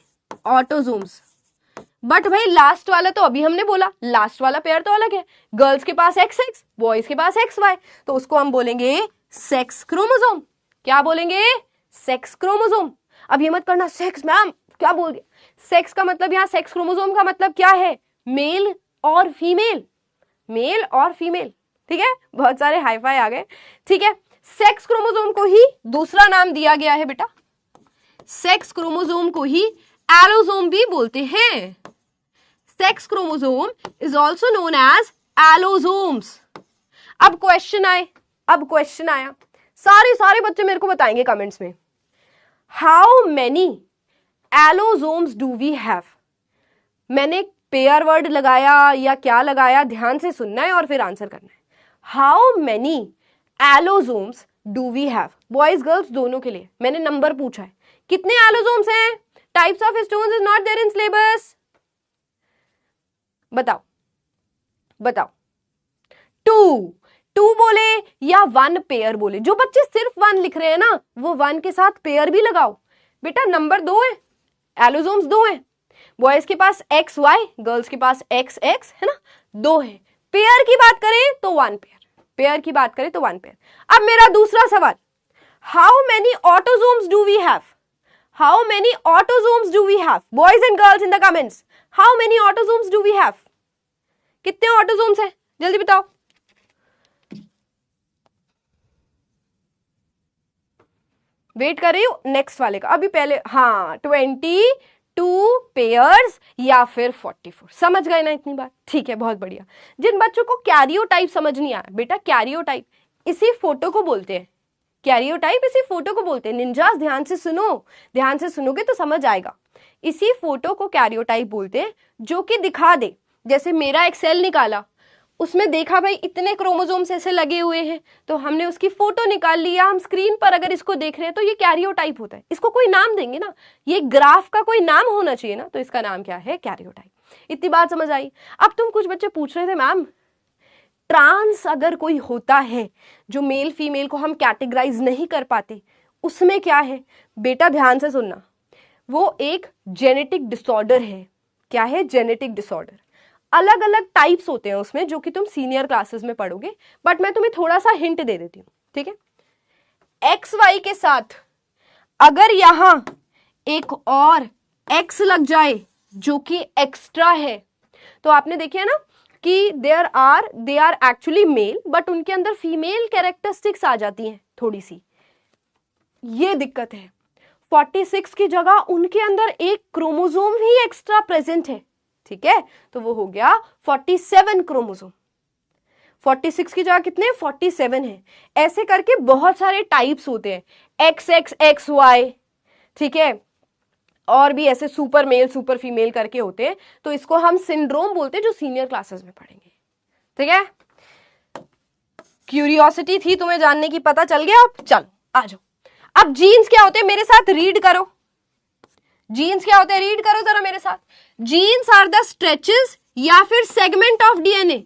ऑटोजोम्स। बट भाई लास्ट वाला तो अभी हमने बोला, लास्ट वाला पेयर तो अलग है। गर्ल्स के पास XX, बॉयज के पास XY, तो उसको हम बोलेंगे सेक्स क्रोमोसोम। क्या बोलेंगे? Sex chromosome. अब ये मत करना सेक्स मैम क्या बोल गए। सेक्स का मतलब, यहाँ सेक्स क्रोमोसोम का मतलब क्या है? मेल और फीमेल, मेल और फीमेल, ठीक है। बहुत सारे हाई फाई आ गए, ठीक है। सेक्स क्रोमोसोम को ही दूसरा नाम दिया गया है बेटा, सेक्स क्रोमोसोम को ही एलोसोम भी बोलते हैं। Sex chromosome is also known as allosomes. अब क्वेश्चन आया, सारे बच्चे मेरे को बताएंगे कमेंट्स में, how many allosomes do we have. मैंने पेयर वर्ड लगाया या क्या लगाया, ध्यान से सुनना है और फिर आंसर करना है। How many allosomes do we have, boys girls दोनों के लिए मैंने नंबर पूछा है। कितने एलोसोम्स हैं? Types of histones is not there in syllabus. बताओ 2 बोले या 1 पेयर बोले? जो बच्चे सिर्फ 1 लिख रहे हैं ना, वो 1 के साथ पेयर भी लगाओ। बेटा नंबर 2 है, एलोसोम्स 2 है। बॉयज के पास XY, गर्ल्स के पास XX है ना, 2 है। पेयर की बात करें तो 1 पेयर, पेयर की बात करें तो 1 पेयर। अब मेरा दूसरा सवाल, how many autosomes do we have? How many autosomes do we have? Boys and girls in the comments, how many autosomes do we have? कितने ऑटोसोम्स हैं? जल्दी बताओ। वेट कर रही हूँ नेक्स्ट वाले का। अभी पहले हाँ 22 पेयर्स या फिर 44, समझ गए ना इतनी बार? ठीक है, बहुत बढ़िया। जिन बच्चों को कैरियोटाइप समझ नहीं आया, बेटा कैरियोटाइप इसी फोटो को बोलते हैं, कैरियोटाइप इसी फोटो को बोलते हैं। निंजास ध्यान से सुनो, ध्यान से सुनोगे तो समझ आएगा। इसी फोटो को कैरियोटाइप बोलते हैं, जो कि दिखा दे। जैसे मेरा एक सेल निकाला, उसमें देखा भाई इतने क्रोमोसोम्स ऐसे लगे हुए हैं, तो हमने उसकी फोटो निकाल लिया। हम स्क्रीन पर अगर इसको देख रहे हैं तो ये कैरियोटाइप होता है। इसको कोई नाम देंगे ना, ये ग्राफ का कोई नाम होना चाहिए ना, तो इसका नाम क्या है? कैरियोटाइप। इतनी बात समझ आई? अब तुम कुछ बच्चे पूछ रहे थे मैम ट्रांस अगर कोई होता है जो मेल फीमेल को हम कैटेगराइज नहीं कर पाते, उसमें क्या है? बेटा ध्यान से सुनना, वो एक जेनेटिक डिसऑर्डर है। क्या है? Genetic disorder. अलग अलग टाइप्स होते हैं उसमें, जो कि तुम सीनियर क्लासेस में पढ़ोगे, बट मैं तुम्हें थोड़ा सा हिंट दे देती हूँ, ठीक है? एक्स वाई के साथ अगर यहां एक और एक्स लग जाए जो कि एक्स्ट्रा है, तो आपने देखिए ना कि they are actually male, but उनके अंदर फीमेल कैरेक्टरिस्टिक्स आ जाती हैं थोड़ी सी। ये दिक्कत है। 46 की जगह उनके अंदर एक क्रोमोसोम ही एक्स्ट्रा प्रेजेंट है, ठीक है? तो वो हो गया 47 क्रोमोसोम। 46 की जगह कितने? 47 है। ऐसे करके बहुत सारे टाइप्स होते हैं, एक्स एक्स एक्स वाई, ठीक है? और भी ऐसे सुपर मेल सुपर फीमेल करके होते हैं। तो इसको हम सिंड्रोम बोलते हैं, जो सीनियर क्लासेस में पढ़ेंगे, ठीक है? क्यूरियोसिटी थी तुम्हें जानने की, पता चल गया? अब चलो आ जाओ। अब जीन्स क्या होते हैं, मेरे साथ रीड करो। जीन्स क्या होते हैं, रीड करो जरा मेरे साथ। जीन्स आर द स्ट्रेचेस या फिर सेगमेंट ऑफ डीएनए।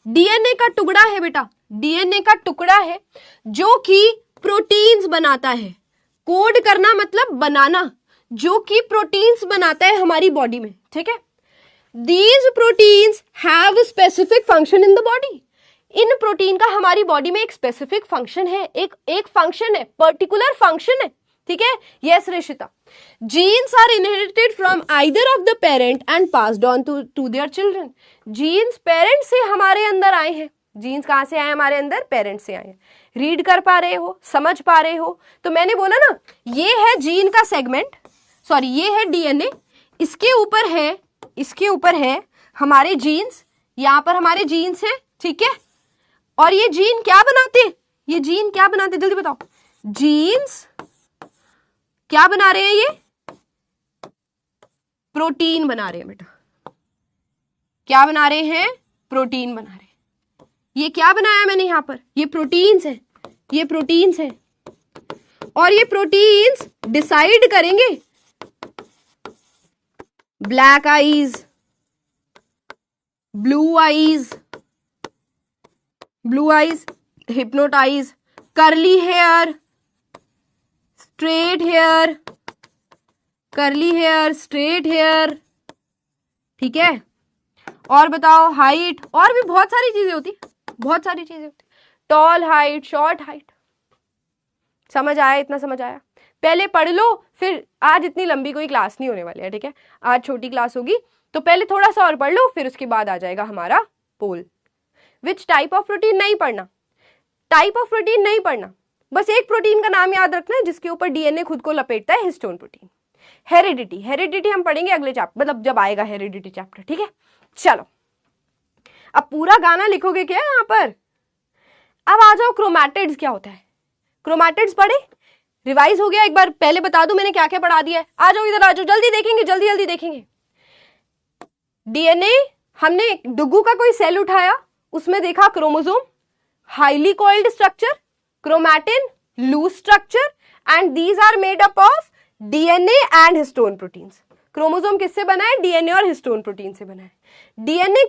डीएनए का टुकड़ा है बेटा, डीएनए का टुकड़ा है जो कि प्रोटीन्स बनाता है। कोड करना मतलब बनाना, जो कि प्रोटीन्स बनाता है हमारी बॉडी में, ठीक है? These proteins have specific function in the body. In protein का हमारी बॉडी में एक स्पेसिफिक फंक्शन है, एक फंक्शन है, पर्टिकुलर फंक्शन है, ठीक है? Yes Reshita. Genes are inherited from either of the parent and passed on to their children. Genes parent से हमारे अंदर आए हैं। जीन्स कहां से आए हमारे अंदर? पेरेंट से आए हैं। रीड कर पा रहे हो, समझ पा रहे हो? तो मैंने बोला ना, ये है जीन का सेगमेंट, सॉरी ये है डीएनए, इसके ऊपर है हमारे जीन्स, यहां पर हमारे जीन्स हैं, ठीक है? और ये जीन क्या बनाते? ये जीन क्या बनाते, जल्दी बताओ। जीन्स क्या बना रहे हैं? ये प्रोटीन बना रहे हैं बेटा। क्या बना रहे हैं? प्रोटीन बना रहे हैं। ये क्या बनाया मैंने यहां पर? ये प्रोटीन्स है, ये प्रोटीन्स है। और ये प्रोटीन्स डिसाइड करेंगे black eyes, blue eyes, hypnotize, curly hair, straight hair, curly hair, straight hair, ठीक है? और बताओ हाइट, और भी बहुत सारी चीजें होती, बहुत सारी चीजें होती, टॉल हाइट, शॉर्ट हाइट। समझ आया? इतना समझ आया? पहले पढ़ लो, फिर आज इतनी लंबी कोई क्लास नहीं होने वाली है, ठीक है? आज छोटी क्लास होगी, तो पहले थोड़ा सा और पढ़ लो, फिर उसके बाद आ जाएगा हमारा पोल। विच टाइप ऑफ प्रोटीन नहीं पढ़ना, टाइप ऑफ प्रोटीन नहीं पढ़ना, बस एक प्रोटीन का नाम याद रखना है जिसके ऊपर डीएनए खुद को लपेटता है, हिस्टोन प्रोटीन। हेरिडिटी, हेरिडिटी हम पढ़ेंगे अगले चैप्टर, मतलब जब आएगा हेरिडिटी चैप्टर, ठीक है? चलो अब पूरा गाना लिखोगे क्या यहाँ पर? अब आ जाओ, क्रोमैटिड्स क्या होता है? क्रोमैटिड्स पढ़े, रिवाइज हो गया एक बार? पहले बता दूं मैंने क्या क्या पढ़ा दिया है। आ जाओ इधर, आ जाओ, जल्दी देखेंगे, जल्दी जल्दी देखेंगे। डीएनए, हमने डुगू का कोई सेल उठाया, उसमें देखा chromosome, highly coiled structure, chromatin, loose structure, and these are made up of DNA and histone proteins. Chromosome किससे बना है? डीएनए और हिस्टोन प्रोटीन से बना है। डीएनए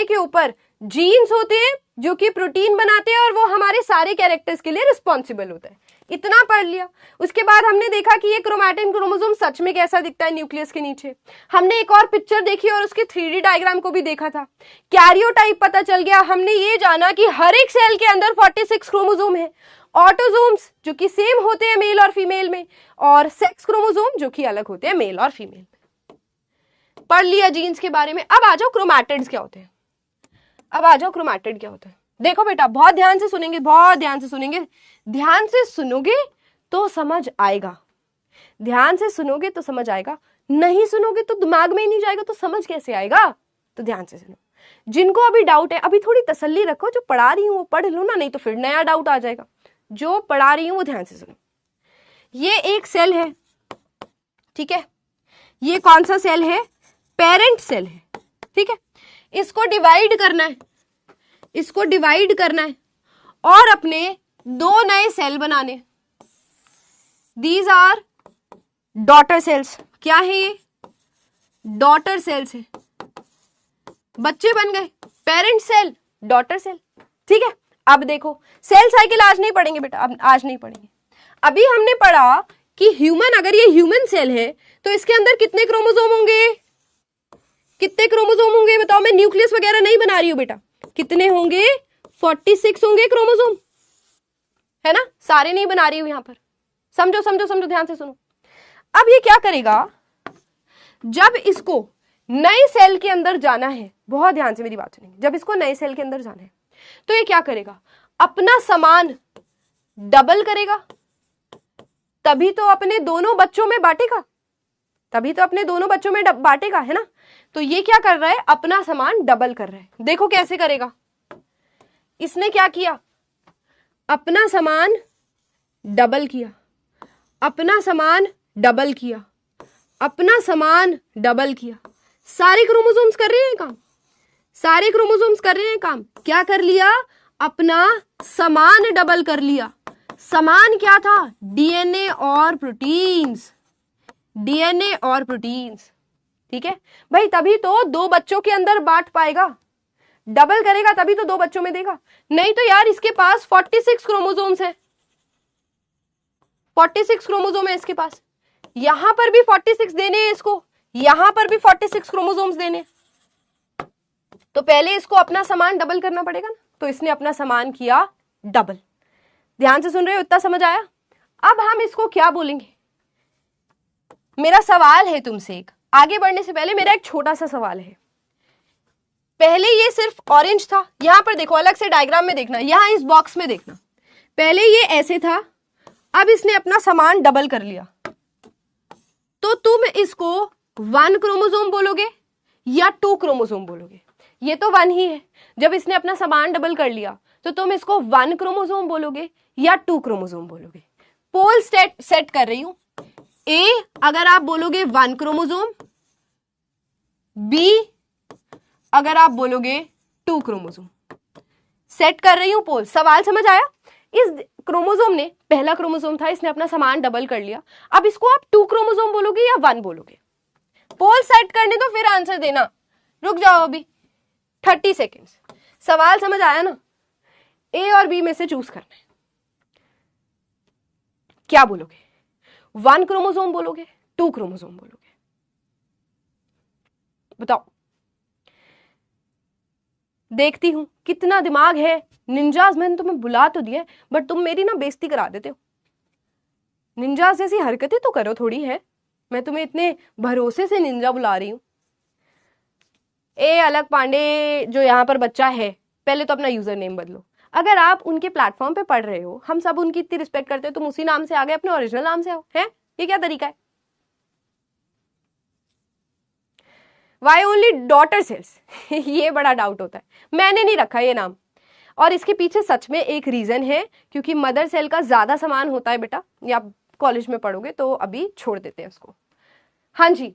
के ऊपर जीन्स होते हैं जो कि प्रोटीन बनाते हैं, और वो हमारे सारे कैरेक्टर्स के लिए रिस्पॉन्सिबल होता है। इतना पढ़ लिया। उसके बाद हमने देखा कि ये क्रोमैटिन क्रोमोसोम सच में कैसा दिखता है न्यूक्लियस के नीचे। हमने एक और पिक्चर देखी और उसके 3D डायग्राम को भी देखा था। कैरियोटाइप पता चल गया। हमने ये जाना कि हर एक सेल के अंदर 46 क्रोमोसोम है। ऑटोसोम्स जो कि सेम होते हैं मेल और फीमेल में, और सेक्स क्रोमोसोम जो कि अलग होते हैं मेल और फीमेल में। पढ़ लिया जीन्स के बारे में। अब आ जाओ क्रोमैटिड्स क्या होते हैं। अब आ जाओ क्रोमैटिड क्या होता है। देखो बेटा, बहुत ध्यान से सुनेंगे, बहुत ध्यान से सुनेंगे, ध्यान से सुनोगे तो समझ आएगा। ध्यान से सुनोगे तो समझ आएगा, नहीं सुनोगे तो दिमाग में ही नहीं जाएगा, तो समझ कैसे आएगा? तो ध्यान से सुनो। जिनको अभी डाउट है, अभी थोड़ी तसल्ली रखो, जो पढ़ा रही हूँ वो पढ़ लो ना, नहीं तो फिर नया डाउट आ जाएगा। जो पढ़ा रही हूँ वो ध्यान से सुनो। ये एक सेल है, ठीक है, ये कौन सा सेल है? पेरेंट सेल है, ठीक है। इसको डिवाइड करना है, इसको डिवाइड करना है और अपने 2 नए सेल बनाने। These are daughter cells. क्या है ये? डॉटर सेल्स है। बच्चे बन गए, पेरेंट सेल, डॉटर सेल, ठीक है। अब देखो, सेल साइकिल आज नहीं पढ़ेंगे बेटा, अब आज नहीं पढ़ेंगे। अभी हमने पढ़ा कि ह्यूमन, अगर ये ह्यूमन सेल है तो इसके अंदर कितने क्रोमोसोम होंगे? कितने क्रोमोसोम होंगे बताओ? मैं न्यूक्लियस वगैरह नहीं बना रही हूं बेटा। कितने होंगे? 46 होंगे क्रोमोसोम, है ना? सारे नहीं बना रही हूं यहां पर। समझो समझो समझो, ध्यान से सुनो। अब ये क्या करेगा? जब इसको नए सेल के अंदर जाना है, बहुत ध्यान से मेरी बात सुनिए, जब इसको नए सेल के अंदर जाना है तो ये क्या करेगा? अपना सामान डबल करेगा, तभी तो अपने दोनों बच्चों में बांटेगा, तभी तो अपने दोनों बच्चों में बांटेगा, है ना? तो ये क्या कर रहा है? अपना सामान डबल कर रहा है। देखो कैसे करेगा। इसने क्या किया? अपना सामान डबल किया, अपना सामान डबल किया, अपना सामान डबल किया। सारे क्रोमोसोम्स कर रहे हैं काम, सारे क्रोमोसोम्स कर रहे हैं काम। क्या कर लिया? अपना सामान डबल कर लिया। सामान क्या था? डीएनए और प्रोटीन्स, डीएनए और प्रोटीन्स, ठीक है भाई। तभी तो 2 बच्चों के अंदर बांट पाएगा, डबल करेगा तभी तो 2 बच्चों में देगा। नहीं तो यार इसके पास 46 क्रोमोसोम्स है, 46 क्रोमोसोम है इसके पास। यहां पर भी 46 देने हैं इसको, यहां पर भी 46 क्रोमोसोम्स देने। तो पहले इसको अपना सामान डबल करना पड़ेगा ना, तो इसने अपना सामान किया डबल। ध्यान से सुन रहे हो? इतना समझ आया? अब हम इसको क्या बोलेंगे? मेरा सवाल है तुमसे, एक आगे बढ़ने से पहले मेरा एक छोटा सा सवाल है। पहले ये सिर्फ ऑरेंज था, यहां पर देखो, अलग से डायग्राम में देखना, यहां इस बॉक्स में देखना। पहले ये ऐसे था, अब इसने अपना सामान डबल कर लिया। तो तुम इसको 1 क्रोमोसोम बोलोगे या 2 क्रोमोसोम बोलोगे? ये तो 1 ही है। जब इसने अपना सामान डबल कर लिया तो तुम इसको 1 क्रोमोसोम बोलोगे या 2 क्रोमोसोम बोलोगे? पोल सेट कर रही हूं। ए अगर आप बोलोगे 1 क्रोमोसोम, बी अगर आप बोलोगे 2 क्रोमोसोम। सेट कर रही हूं पोल। सवाल समझ आया? इस क्रोमोसोम ने, पहला क्रोमोसोम था, इसने अपना सामान डबल कर लिया। अब इसको आप 2 क्रोमोसोम बोलोगे या 1 बोलोगे? पोल सेट करने दो, फिर आंसर देना। रुक जाओ अभी 30 सेकेंड्स। सवाल समझ आया ना? ए और बी में से चूज करना है। क्या बोलोगे? 1 क्रोमोसोम बोलोगे, 2 क्रोमोसोम बोलोगे? बताओ। देखती हूं कितना दिमाग है। निंजास, मैंने तुम्हें बुला तो दिया, बट तुम मेरी ना बेइज्जती करा देते हो। निंजास जैसी हरकतें तो करो थोड़ी है। मैं तुम्हें इतने भरोसे से निंजा बुला रही हूं। ए अलग पांडे जो यहां पर बच्चा है, पहले तो अपना यूजर नेम बदलो। अगर आप उनके प्लेटफॉर्म पे पढ़ रहे हो, हम सब उनकी इतनी रिस्पेक्ट करते हो, तुम उसी नाम से आ गए, अपने ओरिजिनल नाम से आओ। है ये क्या तरीका है? Why only daughter cells? ये बड़ा डाउट होता है। मैंने नहीं रखा ये नाम, और इसके पीछे सच में एक रीजन है, क्योंकि मदर सेल का ज्यादा सामान होता है बेटा। ये आप कॉलेज में पढ़ोगे तो अभी छोड़ देते हैं उसको। हाँ जी,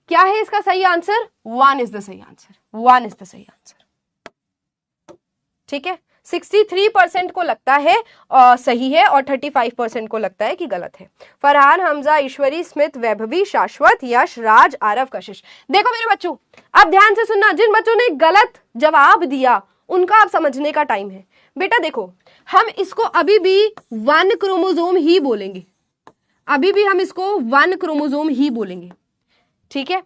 क्या है इसका सही आंसर? 1 इज द सही आंसर। 1 इज द सही आंसर, ठीक है। 63% को लगता है सही है और 35% को लगता है कि गलत है। फरहान, हमजा, ईश्वरी, स्मित, वैभवी, शाश्वत, यश, राज, आरव, कशिश। देखो मेरे बच्चों, अब ध्यान से सुनना। जिन बच्चों ने गलत जवाब दिया उनका अब समझने का टाइम है। बेटा देखो, हम इसको अभी भी 1 क्रोमोसोम ही बोलेंगे, अभी भी हम इसको 1 क्रोमोसोम ही बोलेंगे, ठीक है।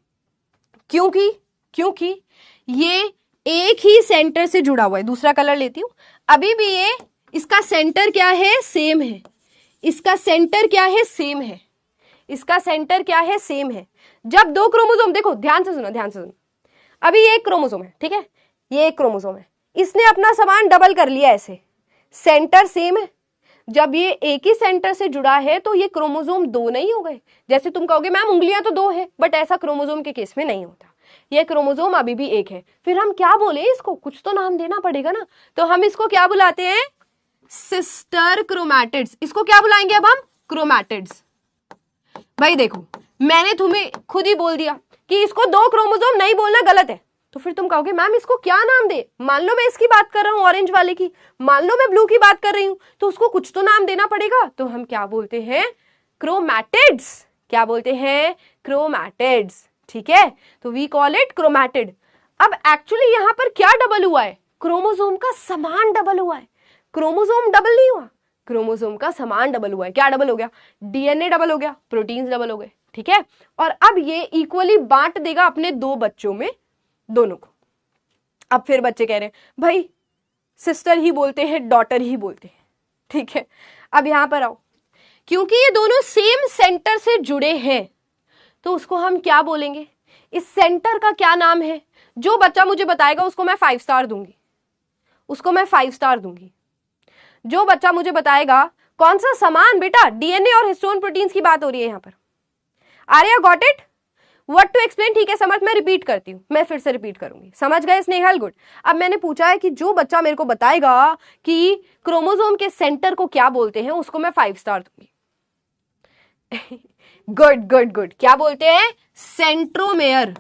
क्योंकि ये एक ही सेंटर से जुड़ा हुआ है। दूसरा कलर लेती हूं। अभी भी ये, इसका सेंटर क्या है? सेम है। इसका सेंटर क्या है? सेम है। इसका सेंटर क्या है? सेम है। जब 2 क्रोमोसोम, देखो ध्यान से सुनो, ध्यान से सुनो। अभी ये एक क्रोमोसोम है, ठीक है, ये एक क्रोमोसोम है। इसने अपना सामान डबल कर लिया ऐसे, सेंटर सेम है। जब ये एक ही सेंटर से जुड़ा है तो ये क्रोमोसोम 2 नहीं हो गए। जैसे तुम कहोगे मैम उंगलियां तो 2 है, बट ऐसा क्रोमोसोम के केस में नहीं होता, ये क्रोमोसोम अभी भी एक है। फिर हम क्या बोले इसको, कुछ तो नाम देना पड़ेगा ना, तो हम इसको क्या बुलाते हैं, सिस्टर क्रोमैटिड्स। इसको क्या बुलाएंगे अब हम, क्रोमैटिड्स। भाई देखो मैंने तुम्हें खुद ही बोल दिया कि इसको 2 क्रोमोसोम नहीं बोलना गलत है, तो फिर तुम कहोगे मैम इसको क्या नाम दे, मान लो मैं इसकी बात कर रहा हूं ऑरेंज वाले की, मान लो मैं ब्लू की बात कर रही हूं, तो उसको कुछ तो नाम देना पड़ेगा, तो हम क्या बोलते हैं, क्रोमैटिड्स। क्या बोलते हैं, क्रोमैटिड्स। ठीक है, तो वी कॉल इट क्रोमैटिड। अब एक्चुअली यहां पर क्या डबल हुआ है, क्रोमोसोम का समान डबल हुआ है, क्रोमोसोम डबल नहीं हुआ, क्रोमोसोम का समान डबल हुआ है। क्या डबल हो गया, डीएनए डबल हो गया, प्रोटीन्स डबल हो गए। ठीक है, और अब ये इक्वली बांट देगा अपने 2 बच्चों में, दोनों को। अब फिर बच्चे कह रहे हैं भाई सिस्टर ही बोलते हैं, डॉटर ही बोलते हैं। ठीक है, अब यहां पर आओ, क्योंकि ये दोनों सेम सेंटर से जुड़े हैं तो उसको हम क्या बोलेंगे, इस सेंटर का क्या नाम है, जो बच्चा मुझे बताएगा उसको मैं 5 स्टार दूंगी, उसको मैं 5 स्टार दूंगी। जो बच्चा मुझे बताएगा कौन सा समान, बेटा डीएनए और हिस्टोन प्रोटीन्स की बात हो रही है यहां पर। Arya got it, what to explain, ठीक है समझ, मैं रिपीट करती हूँ, मैं फिर से रिपीट करूंगी, समझ गए स्नेहल, गुड। अब मैंने पूछा है कि जो बच्चा मेरे को बताएगा कि क्रोमोसोम के सेंटर को क्या बोलते हैं, उसको मैं 5 स्टार दूंगी। गुड गुड गुड, क्या बोलते हैं, सेंट्रोमेयर,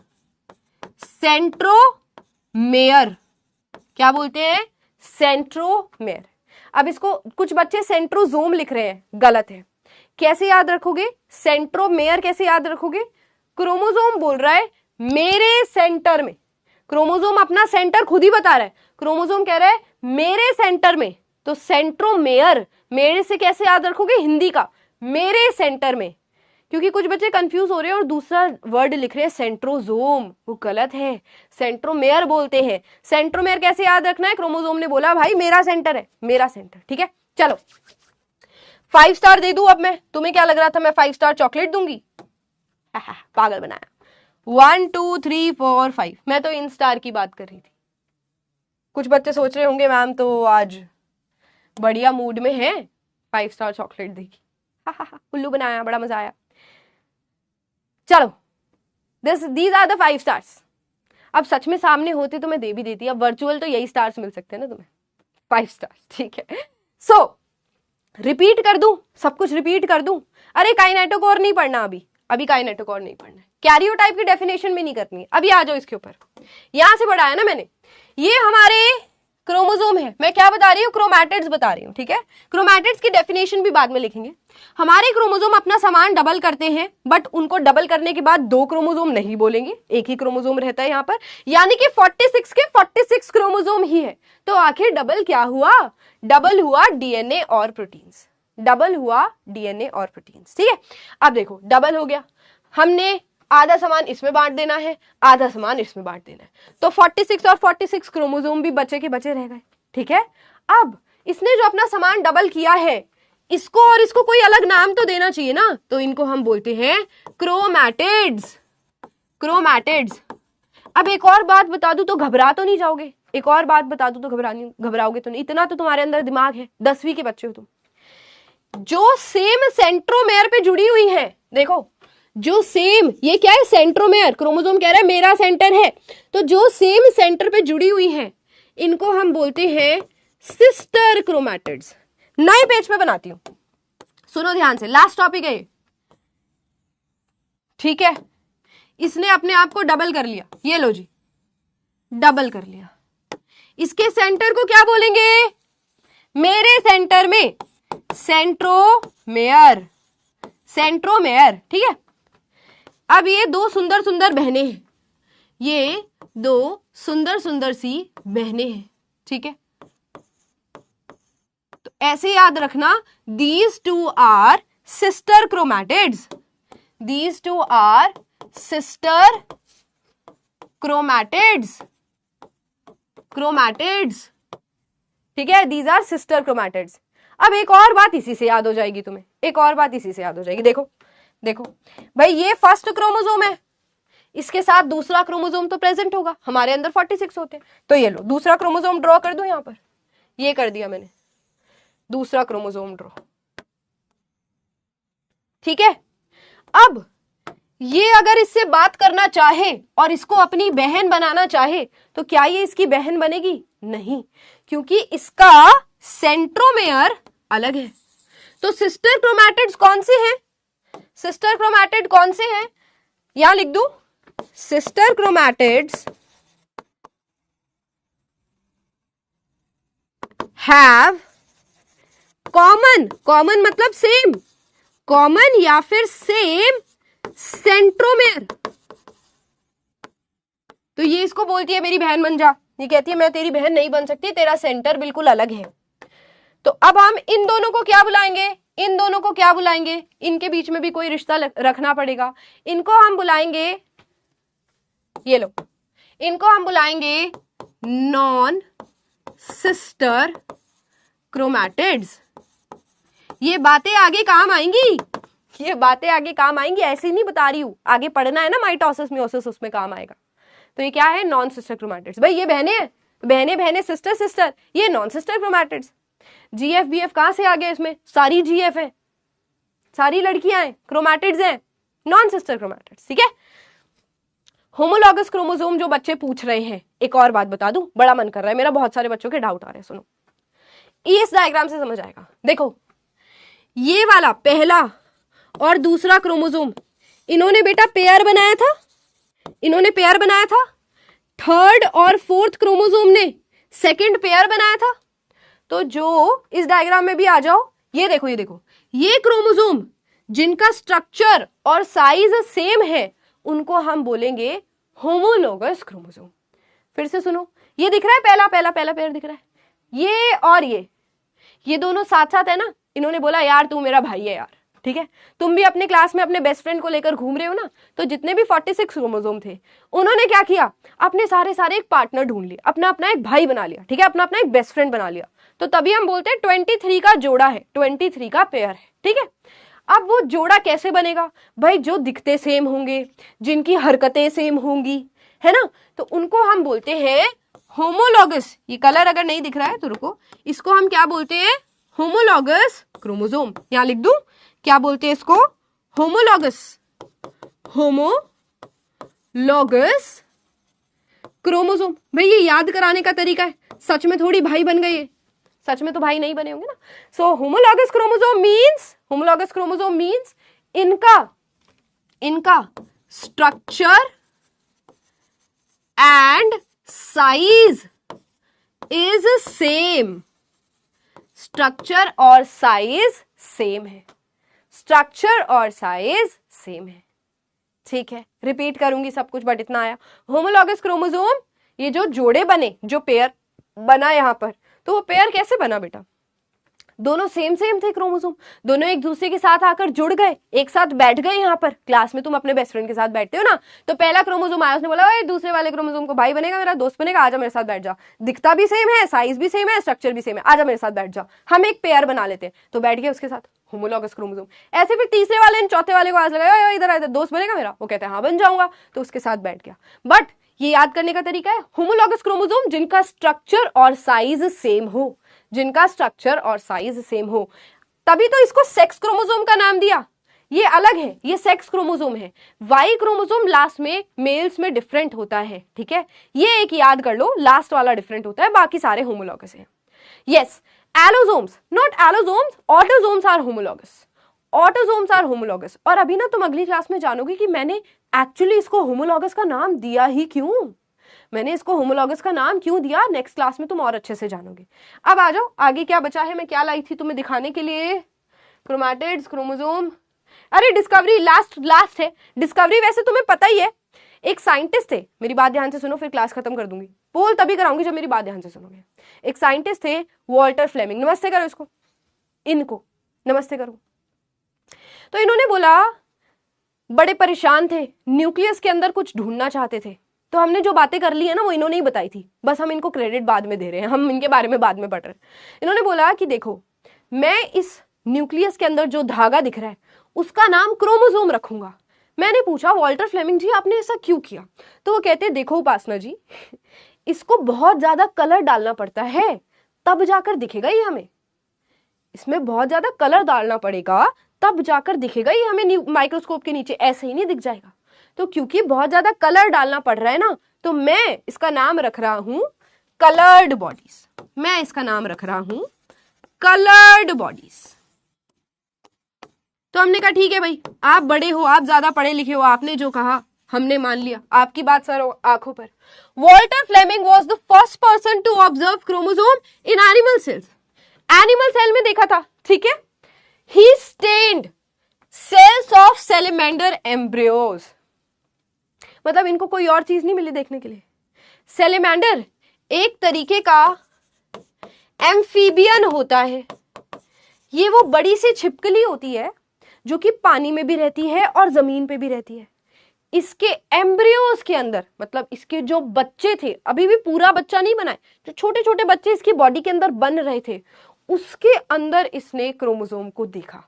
सेंट्रोमेयर, क्या बोलते हैं, सेंट्रोमेयर। अब इसको कुछ बच्चे सेंट्रोजोम लिख रहे हैं, गलत है। कैसे याद रखोगे, सेंट्रोमेयर कैसे याद रखोगे, क्रोमोसोम बोल रहा है मेरे सेंटर में, क्रोमोसोम अपना सेंटर खुद ही बता रहा है, क्रोमोसोम कह रहा है मेरे सेंटर में, तो सेंट्रोमेयर, मेरे से कैसे याद रखोगे, हिंदी का मेरे सेंटर में, क्योंकि कुछ बच्चे कंफ्यूज हो रहे हैं और दूसरा वर्ड लिख रहे हैं सेंट्रोजोम, वो गलत है, सेंट्रोमेयर बोलते हैं। सेंट्रोमेयर कैसे याद रखना है, क्रोमोसोम ने बोला भाई मेरा सेंटर है, मेरा सेंटर। ठीक है, चलो 5 स्टार दे दूं अब मैं, तुम्हें क्या लग रहा था मैं 5 स्टार चॉकलेट दूंगी, पागल बनाया। 1 2 3 4 5, मैं तो इन स्टार की बात कर रही थी। कुछ बच्चे सोच रहे होंगे मैम तो आज बढ़िया मूड में है, 5 स्टार चॉकलेट देगी, उल्लू बनाया, बड़ा मजा आया। चलो दीज आर द 5 स्टार्स। अब सच में सामने होते तो मैं दे भी देती, अब वर्चुअल तो यही स्टार्स मिल सकते हैं ना तुम्हें, 5 स्टार्स। ठीक है, सो रिपीट कर दूं, सब कुछ रिपीट कर दूं। अरे काइनेटोकोर नहीं पढ़ना अभी काइनेटोकोर नहीं पढ़ना है, कैरियोटाइप की डेफिनेशन भी नहीं करनी है, अभी आ जाओ इसके ऊपर। यहां से बढ़ाया ना मैंने, ये हमारे क्रोमोसोम है, मैं क्या बता रही हूँ, क्रोमैटिड्स बता रही हूँ। ठीक है, क्रोमैटिड्स की डेफिनेशन भी बाद में लिखेंगे। हमारे क्रोमोसोम अपना सामान डबल करते हैं, बट उनको डबल करने के बाद 2 क्रोमोसोम नहीं बोलेंगे, एक ही क्रोमोसोम रहता है यहाँ पर, यानी कि 46 के 46 क्रोमोसोम ही है। तो आखिर डबल क्या हुआ, डबल हुआ डीएनए और प्रोटीन्स, डबल हुआ डीएनए और प्रोटीन्स। ठीक है, अब देखो डबल हो गया, हमने आधा सामान इसमें बांट देना है, आधा सामान इसमें बांट देना है, तो 46 और 46 क्रोमोसोम भी बचे के बचे रह गए। ठीक है, अब इसने जो अपना सामान डबल किया है, इसको और इसको कोई अलग नाम तो देना चाहिए ना, तो इनको हम बोलते हैं क्रोमैटिड्स, क्रोमैटिड्स। अब एक और बात बता दूं तो घबरा तो नहीं जाओगे, एक और बात बता दूं तो घबराओगे तो नहीं, इतना तो तुम्हारे अंदर दिमाग है, 10वीं के बच्चे हो तुम। जो सेम सेंट्रोमेयर पे जुड़ी हुई है, देखो जो सेम, ये क्या है, सेंट्रोमेयर, क्रोमोसोम कह रहा है मेरा सेंटर है, तो जो सेम सेंटर पे जुड़ी हुई है इनको हम बोलते हैं सिस्टर क्रोमैटिड्स। नए पेज पे बनाती हूं, सुनो ध्यान से, लास्ट टॉपिक है ये। ठीक है, इसने अपने आप को डबल कर लिया, ये लो जी, डबल कर लिया, इसके सेंटर को क्या बोलेंगे, मेरे सेंटर में सेंट्रोमेयर, सेंट्रोमेयर। ठीक है, अब ये 2 सुंदर सुंदर बहनें हैं, ये 2 सुंदर सुंदर सी बहनें हैं। ठीक है, तो ऐसे याद रखना, these 2 are sister chromatids, these 2 are sister chromatids, chromatids। ठीक है, these are sister chromatids। अब एक और बात इसी से याद हो जाएगी तुम्हें, एक और बात इसी से याद हो जाएगी। देखो देखो भाई, ये फर्स्ट क्रोमोसोम है, इसके साथ दूसरा क्रोमोसोम तो प्रेजेंट होगा, हमारे अंदर 46 होते हैं, तो ये लो दूसरा क्रोमोसोम ड्रॉ कर दो यहां पर, ये कर दिया मैंने, दूसरा क्रोमोसोम ड्रॉ। ठीक है, अब ये अगर इससे बात करना चाहे और इसको अपनी बहन बनाना चाहे तो क्या ये इसकी बहन बनेगी? नहीं, क्योंकि इसका सेंट्रोमेयर अलग है। तो सिस्टर क्रोमैटिड्स कौन से हैं? सिस्टर क्रोमैटिड कौन से हैं? यहां लिख दूं, sister chromatids have common, common मतलब सेम, कॉमन या फिर सेम सेंट्रोमेयर। तो ये इसको बोलती है मेरी बहन बन जा, ये कहती है मैं तेरी बहन नहीं बन सकती, तेरा सेंटर बिल्कुल अलग है। तो अब हम इन दोनों को क्या बुलाएंगे? इन दोनों को क्या बुलाएंगे? इनके बीच में भी कोई रिश्ता रखना पड़ेगा। इनको हम बुलाएंगे, ये लो, इनको हम बुलाएंगे नॉन सिस्टर क्रोमैटिड्स। ये बातें आगे काम आएंगी, ये बातें आगे काम आएंगी, ऐसे ही नहीं बता रही हूं, आगे पढ़ना है ना माइटोसिस मियोसिस, उसमें काम आएगा। तो ये क्या है? Non sister chromatids. भाई ये बहनें हैं, बहने बहने सिस्टर सिस्टर, ये non sister chromatids. GF BF कहां से आ गए इसमें? सारी जीएफ है, सारी लड़कियां हैं, क्रोमैटिड्स हैं, नॉन सिस्टर क्रोमैटिड्स। ठीक है, होमोलॉगस क्रोमोसोम जो बच्चे पूछ रहे हैं, एक और बात बता दूं, बड़ा मन कर रहा है मेरा, बहुत सारे बच्चों के डाउट आ रहे हैं, सुनो, इस डायग्राम से समझ आएगा। देखो ये वाला पहला और दूसरा क्रोमोसोम इन्होंने बेटा पेयर बनाया था, इन्होंने पेयर बनाया था। थर्ड और फोर्थ क्रोमोसोम ने सेकंड पेयर बनाया था। तो जो इस डायग्राम में भी आ जाओ, ये देखो, ये देखो, ये क्रोमोसोम जिनका स्ट्रक्चर और साइज सेम है उनको हम बोलेंगे होमोलोगस क्रोमोसोम। फिर से सुनो, ये दिख रहा है पहला पहला पहला पेयर दिख रहा है, ये और ये दोनों साथ साथ है ना। इन्होंने बोला यार तू मेरा भाई है यार, ठीक है, तुम भी अपने क्लास में अपने बेस्ट फ्रेंड को लेकर घूम रहे हो ना, तो जितने भी 46 क्रोमोसोम थे उन्होंने क्या किया, अपने सारे एक पार्टनर ढूंढ लिया, अपना अपना एक भाई बना लिया, ठीक है, अपना अपना एक बेस्ट फ्रेंड बना लिया। तो तभी हम बोलते हैं 23 का जोड़ा है, 23 का पेयर है। ठीक है, अब वो जोड़ा कैसे बनेगा भाई? जो दिखते सेम होंगे, जिनकी हरकतें सेम होंगी, है ना, तो उनको हम बोलते हैं होमोलॉगस। ये कलर अगर नहीं दिख रहा है तो रुको, इसको हम क्या बोलते हैं? Homologous chromosome. यहां लिख दूं, क्या बोलते हैं इसको? Homologous, homologous chromosome. भाई ये याद कराने का तरीका है, सच में थोड़ी भाई बन गई है, सच में तो भाई नहीं बने होंगे ना। सो होमोलॉगस क्रोमोसोम मींस इनका structure and size is same. Structure और साइज सेम है, स्ट्रक्चर और साइज सेम है। ठीक है, रिपीट करूंगी सब कुछ, बट इतना आया। होमोलॉगस क्रोमोसोम, ये जो जोड़े बने, जो पेयर बना यहां पर, तो वो पेयर कैसे बना बेटा? दोनों सेम थे क्रोमोसोम, दोनों एक दूसरे के साथ आकर जुड़ गए, एक साथ बैठ गए। यहाँ पर क्लास में तुम अपने बेस्ट फ्रेंड के साथ बैठते हो ना, तो पहला क्रोमोसोम आया, उसने बोला ओए दूसरे वाले क्रोमोसोम को भाई बनेगा, मेरा दोस्त बनेगा, आजा मेरे साथ बैठ जा, दिखता भी सेम है, साइज भी सेम है, स्ट्रक्चर भी सेम है, आजा मेरे साथ बैठ जा, हम एक पेयर बना लेते हैं। तो बैठ गए उसके साथ, होमोलॉगस क्रोमोसोम। ऐसे फिर तीसरे वाले ने चौथे वाले को आज लगा इधर इधर दोस्त बनेगा मेरा, वो कहते हैं हाँ बन जाऊंगा, तो उसके साथ बैठ गया। बट ये याद करने का तरीका है, होमोलॉगस क्रोमोसोम जिनका स्ट्रक्चर और साइज सेम हो, जिनका स्ट्रक्चर और साइज सेम हो, तभी तो इसको सेक्स क्रोमोसोम का नाम दिया। ये अलग है, ये सेक्स क्रोमोसोम है। वाई क्रोमोसोम लास्ट में मेल्स में डिफरेंट होता है, ठीक है, ये एक याद कर लो, लास्ट वाला डिफरेंट होता है, बाकी सारे होमोलॉगस हैं। Yes, allosomes, not allosomes, autosomes are homologous, autosomes are homologous. और अभी ना तुम अगली क्लास में जानोगे कि मैंने एक्चुअली इसको होमोलॉगस का नाम दिया ही क्यों, मैंने इसको होमोलॉगस का नाम क्यों दिया, नेक्स्ट क्लास में तुम और अच्छे से जानोगे। अब आ जाओ, आगे क्या बचा है, मैं क्या लाई थी तुम्हें दिखाने के लिए? क्रोमैटिड्स, क्रोमोसोम, अरे डिस्कवरी लास्ट है। डिस्कवरी वैसे तुम्हें पता ही है, एक साइंटिस्ट थे, मेरी बात ध्यान से सुनो फिर क्लास खत्म कर दूंगी, पोल तभी कराऊंगी जब मेरी बात ध्यान से सुनोगे। एक साइंटिस्ट थे वॉल्टर फ्लेमिंग, नमस्ते करो इसको, इनको नमस्ते करो। तो इन्होंने बोला, बड़े परेशान थे, न्यूक्लियस के अंदर कुछ ढूंढना चाहते थे, तो हमने जो बातें कर ली है ना वो इन्होंने ही बताई थी, बस हम इनको क्रेडिट बाद में दे रहे हैं, हम इनके बारे में बाद में पढ़ रहे हैं। इन्होंने बोला कि देखो, मैं इस न्यूक्लियस के अंदर जो धागा दिख रहा है उसका नाम क्रोमोसोम रखूंगा। मैंने पूछा वॉल्टर फ्लेमिंग जी आपने ऐसा क्यों किया? तो वो कहते देखो उपासना जी, इसको बहुत ज्यादा कलर डालना पड़ता है तब जाकर दिखेगा ये हमें, इसमें बहुत ज्यादा कलर डालना पड़ेगा, तब जाकर दिखेगा ये हमें माइक्रोस्कोप के नीचे, ऐसे ही नहीं दिख जाएगा। तो क्योंकि बहुत ज्यादा कलर डालना पड़ रहा है ना, तो मैं इसका नाम रख रहा हूं कलर्ड बॉडीज। मैं इसका नाम रख रहा हूं कलर्ड बॉडीज। तो हमने कहा ठीक है भाई, आप बड़े हो, आप ज्यादा पढ़े लिखे हो, आपने जो कहा हमने मान लिया, आपकी बात सर आंखों पर। Walter Fleming was the first person to observe chromosome in animal cells. Animal cell में देखा था, ठीक है। He stained cells of salamander embryos, मतलब इनको कोई और चीज नहीं मिली देखने के लिए। सेलेमेंडर एक तरीके का एम्फीबियन होता है, ये वो बड़ी सी छिपकली होती है जो कि पानी में भी रहती है और जमीन पे भी रहती है। इसके एम्ब्रियोज के अंदर, मतलब इसके जो बच्चे थे, अभी भी पूरा बच्चा नहीं बना है, जो छोटे छोटे बच्चे इसकी बॉडी के अंदर बन रहे थे, उसके अंदर इसने क्रोमोसोम को देखा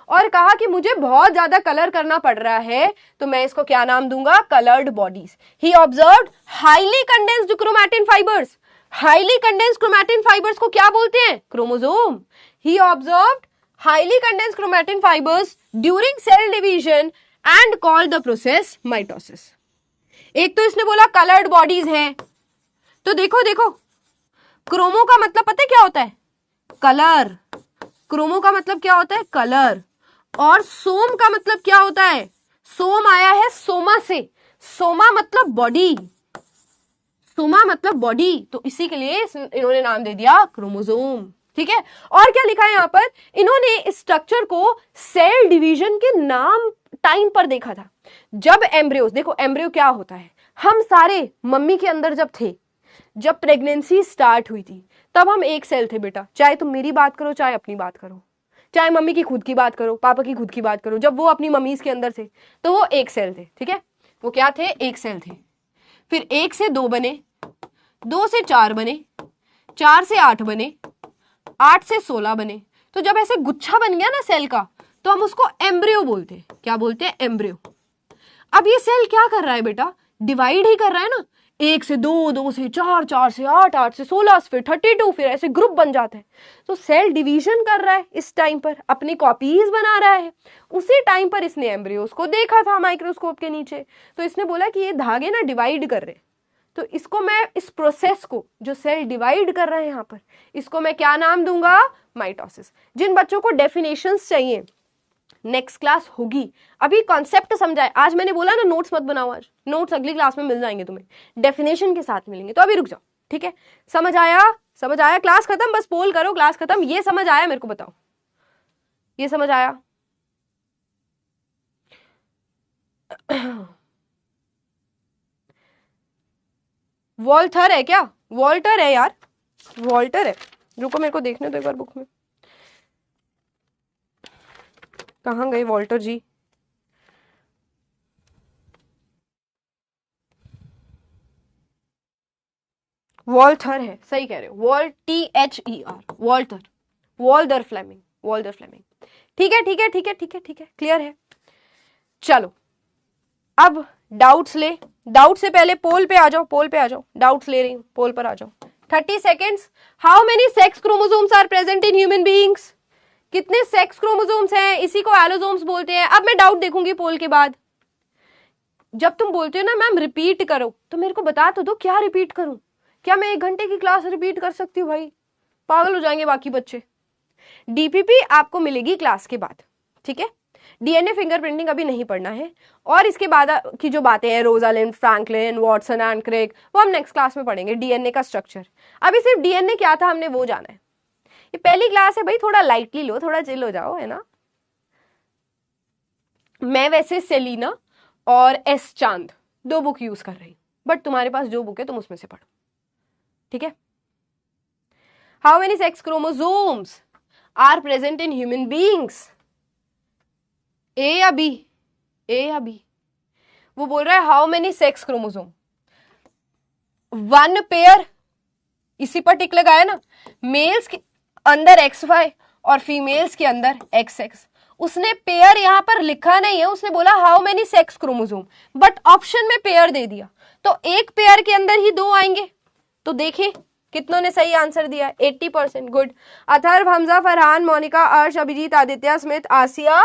और कहा कि मुझे बहुत ज्यादा कलर करना पड़ रहा है, तो मैं इसको क्या नाम दूंगा, coloured bodies. He observed highly condensed chromatin fibres. Highly condensed chromatin fibres को क्या बोलते हैं, chromosome. He observed highly condensed chromatin fibres during cell division and called the process mitosis. एक तो इसने बोला कलर्ड बॉडीज हैं, तो देखो देखो, क्रोमो का मतलब पता है क्या होता है, कलर। क्रोमो का मतलब क्या होता है, कलर। और सोम का मतलब क्या होता है, सोम आया है सोमा से, सोमा मतलब बॉडी, सोमा मतलब बॉडी, तो इसी के लिए इन्होंने नाम दे दिया क्रोमोसोम, ठीक है। और क्या लिखा है यहां पर, इन्होंने इस स्ट्रक्चर को सेल डिवीजन के नाम टाइम पर देखा था, जब एम्ब्रियोज, देखो एम्ब्रियो क्या होता है, हम सारे मम्मी के अंदर जब थे, जब प्रेगनेंसी स्टार्ट हुई थी, तब हम एक सेल थे बेटा, चाहे तुम मेरी बात करो, चाहे अपनी बात करो, चाहे मम्मी की खुद की बात करो, पापा की खुद की बात करो, जब वो अपनी मम्मीज के अंदर थे तो वो एक सेल थे, ठीक है। वो क्या थे, एक सेल थे। फिर 1 से 2 बने, 2 से 4 बने, 4 से 8 बने, 8 से 16 बने। तो जब ऐसे गुच्छा बन गया ना सेल का, तो हम उसको एम्ब्रियो बोलते हैं। क्या बोलते हैं, एम्ब्रियो। अब ये सेल क्या कर रहा है बेटा, डिवाइड ही कर रहा है ना, 1 से 2, 2 से 4, 4 से 8, 8 से 16, फिर 32, फिर ऐसे ग्रुप बन जाते हैं। तो सेल डिवीजन कर रहा है इस टाइम पर, अपनी कॉपीज बना रहा है। उसी टाइम पर इसने एम्ब्रियोज को देखा था माइक्रोस्कोप के नीचे, तो इसने बोला कि ये धागे ना डिवाइड कर रहे, तो इसको मैं, इस प्रोसेस को जो सेल डिवाइड कर रहे हैं यहाँ पर, इसको मैं क्या नाम दूंगा, माइटोसिस। जिन बच्चों को डेफिनेशंस चाहिए, नेक्स्ट क्लास होगी, अभी कॉन्सेप्ट समझाए। आज मैंने बोला ना नोट्स मत बनाओ, आज नोट्स अगली क्लास में मिल जाएंगे तुम्हें, डेफिनेशन के साथ मिलेंगे, तो अभी रुक जाओ, ठीक है। समझ आया, समझ आया, क्लास खत्म, बस पोल करो, क्लास खत्म। ये समझ आया, मेरे को बताओ, ये समझ आया। वॉल्टर है क्या, वॉल्टर है यार, वॉल्टर है, रुको मेरे को देखने दो एक बार बुक में, कहाँ गए वॉल्टर जी। वॉल्टर है, सही कह रहे हो, WOLTER, वॉल्टर, वॉल्डर फ्लेमिंग, वॉल्डर फ्लेमिंग, ठीक है ठीक है ठीक है ठीक है ठीक है, क्लियर है। चलो अब डाउट्स ले, डाउट से पहले पोल पे आ जाओ, पोल पे आ जाओ, डाउट्स ले रही हूं, पोल पर आ जाओ। 30 seconds. How many sex chromosomes are present in human beings, कितने सेक्स क्रोमोसोम्स हैं, इसी को एलोसोम्स बोलते हैं। अब मैं डाउट देखूंगी पोल के बाद, जब तुम बोलते हो ना मैम रिपीट करो, तो मेरे को बता तो दो क्या रिपीट करूं, क्या मैं 1 घंटे की क्लास रिपीट कर सकती हूँ भाई, पागल हो जाएंगे बाकी बच्चे। डीपीपी आपको मिलेगी क्लास के बाद, ठीक है। डीएनए फिंगरप्रिंटिंग अभी नहीं पढ़ना है, और इसके बाद की जो बातें हैं, Rosalind, Franklin, Watson and Craig, वो हम नेक्स्ट क्लास में पढ़ेंगे, डीएनए का स्ट्रक्चर। अभी सिर्फ डीएनए क्या था हमने वो जाना है, ये पहली क्लास है भाई, थोड़ा लाइटली लो, थोड़ा चिल हो जाओ, है ना। मैं वैसे सेलिना और एस चांद 2 बुक यूज कर रही हूं, बट तुम्हारे पास जो बुक है तुम उसमें से पढ़ो, ठीक है। How many sex chromosomes are present in human beings, A या बी, ए या बी। वो बोल रहा है how many sex chromosome, 1 pair, इसी पर टिक लगाया ना, मेल्स के अंदर XY और फीमेल्स के अंदर XX। उसने पेयर यहां पर लिखा नहीं है, उसने बोला how many sex chromosome, but option में पेयर दे दिया, तो एक पेयर के अंदर ही 2 आएंगे। तो देखें कितनों ने सही आंसर दिया? 80%। गुड। अथर्व, हमजा, फरहान, मोनिका, अर्श, अभिजीत, आदित्य, स्मिथ, आसिया,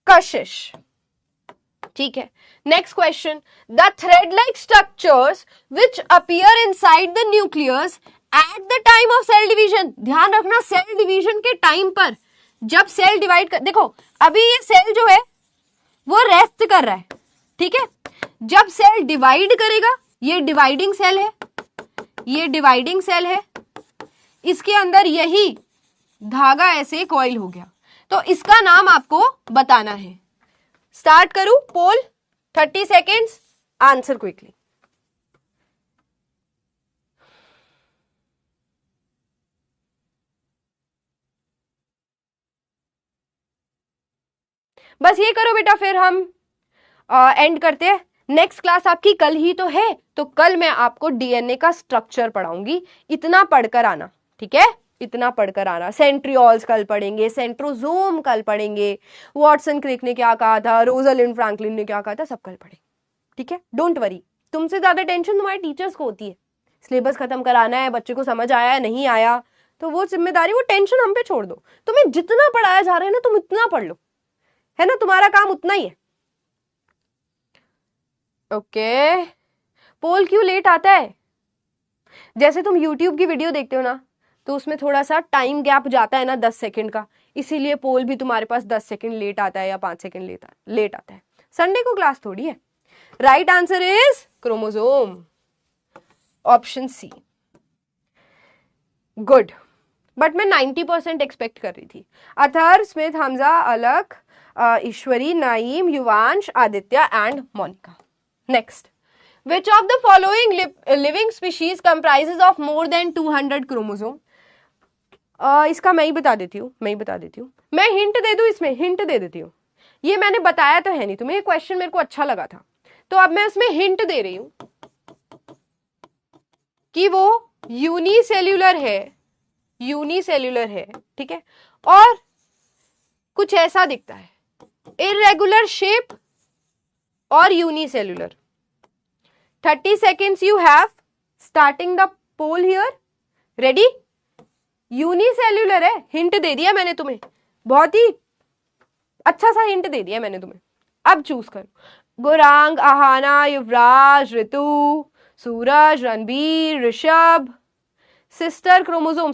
कशिश। ठीक है। Next question, the thread like structures which appear inside the nucleus at the time of cell division. ध्यान रखना, सेल डिवीजन के टाइम पर, जब सेल डिवाइड कर, देखो अभी ये सेल जो है वो रेस्ट कर रहा है, ठीक है। जब सेल डिवाइड करेगा, ये डिवाइडिंग सेल है, ये डिवाइडिंग सेल है, इसके अंदर यही धागा ऐसे कॉइल हो गया, तो इसका नाम आपको बताना है। स्टार्ट करूं पोल? 30 सेकेंड्स, आंसर क्विकली। बस ये करो बेटा, फिर हम एंड करते हैं। नेक्स्ट क्लास आपकी कल ही तो है, तो कल मैं आपको डीएनए का स्ट्रक्चर पढ़ाऊंगी, इतना पढ़कर आना, ठीक है, इतना पढ़कर आना। सेंट्रियोल्स कल पढ़ेंगे, सेंट्रोजोम कल पढ़ेंगे, वॉटसन क्रिक ने क्या कहा था, रोजालिंड फ्रैंकलिन ने क्या कहा था, सब कल पढ़ेंगे, ठीक है। डोंट वरी, तुमसे ज्यादा टेंशन तुम्हारे टीचर्स को होती है। सिलेबस खत्म कराना है, बच्चे को समझ आया नहीं आया, तो वो जिम्मेदारी, वो टेंशन हम पे छोड़ दो। तुम्हें जितना पढ़ाया जा रहा है ना, तुम उतना पढ़ लो, है ना, तुम्हारा काम उतना ही है। ओके। पोल क्यों लेट आता है? जैसे तुम YouTube की वीडियो देखते हो ना, तो उसमें थोड़ा सा टाइम गैप जाता है ना 10 सेकंड का, इसीलिए पोल भी तुम्हारे पास 10 सेकंड लेट आता है या 5 सेकंड लेट आता है। संडे को क्लास थोड़ी है। Right answer is chromosome, option C. Good, but मैं 90% एक्सपेक्ट कर रही थी। Athar, Smith, Hamza, Alak, Ishwari, Naeem, Yuvansh, Aditya and Monika. Next, which of the following living species comprises of more than 200 chromosome? इसका मैं ही बता देती हूँ, मैं हिंट दे दूँ, इसमें हिंट दे देती हूँ। ये मैंने बताया तो है नहीं तुम्हें, ये क्वेश्चन मेरे को अच्छा लगा था, तो अब मैं इसमें हिंट दे रही हूँ कि वो यूनिसेल्यूलर है, ठीक है, और कुछ ऐसा दिखता है, इरेगुलर शेप और unicellular. 30 seconds you have, starting the poll here. Ready? Unicellular है, हिंट दे दिया मैंने तुम्हें, बहुत ही अच्छा सा हिंट दे दिया मैंने तुम्हें। अब चूज करो, गुरांग, आहाना, युवराज, ऋतु, सूरज, रणबीर, ऋषभ। सिस्टर क्रोमोसोम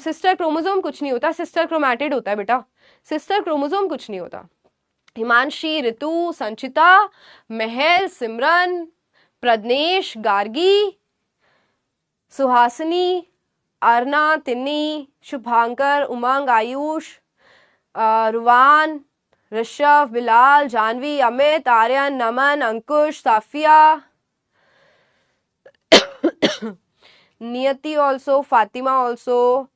कुछ नहीं होता, सिस्टर क्रोमैटिड होता है बेटा, सिस्टर क्रोमोसोम कुछ नहीं होता। हिमांशी, ऋतु, संचिता, महल, सिमरन, प्रज्ञेश, गार्गी, सुहासिनी, अर्ना, तिन्नी, शुभांकर, उमंग, आयुष, रुवान, ऋषभ, बिलाल, जानवी, अमित, आर्यन, नमन, अंकुश, साफिया, नियति ऑल्सो, फातिमा ऑल्सो।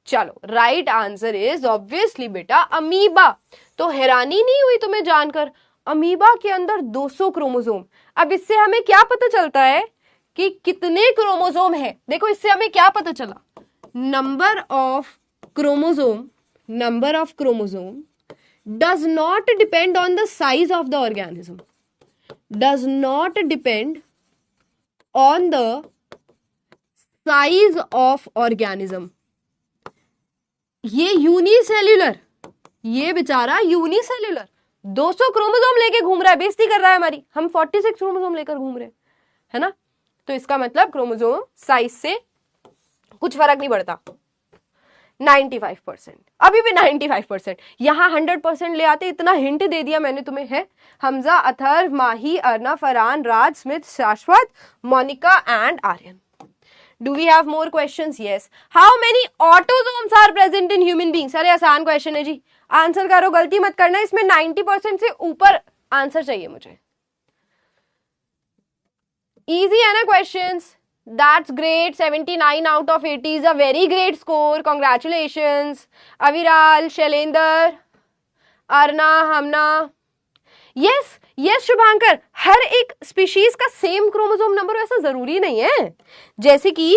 चलो, राइट आंसर इज ऑब्वियसली बेटा अमीबा। तो हैरानी नहीं हुई तुम्हें जानकर, अमीबा के अंदर 200 क्रोमोसोम। अब इससे हमें क्या पता चलता है कि कितने क्रोमोसोम है? देखो, इससे हमें क्या पता चला, number of chromosome does not depend on the size of the organism, does not depend on the size of organism। ये यूनिसेल्यूलर, ये बेचारा यूनिसेल्यूलर 200 क्रोमोसोम लेके घूम रहा है, बेइज्जती कर रहा है हमारी। हम 46 क्रोमोसोम लेकर घूम रहे हैं, है ना। तो इसका मतलब क्रोमोसोम साइज से कुछ फर्क नहीं पड़ता। 95%, अभी भी 95%। यहां 100% ले आते, इतना हिंट दे दिया मैंने तुम्हें, है। Hamza, Atharva, Mahi, Arna, Farhan, Raj, Smith, Shashwat, Monica and Aryan. Do we have more questions? Yes. How many autosomes are present in human beings? अरे आसान क्वेश्चन है जी, आंसर करो, गलती मत करना। इसमें 90% से ऊपर आंसर चाहिए मुझे। इजी है ना questions? That's great. 79 out of 80 is a very great score. Congratulations. Aviral, Shailendra, Arna, Hamna. Yes yes Shubhankar, हर एक स्पीशीज का सेम क्रोमोसोम नंबर ऐसा जरूरी नहीं है। जैसे कि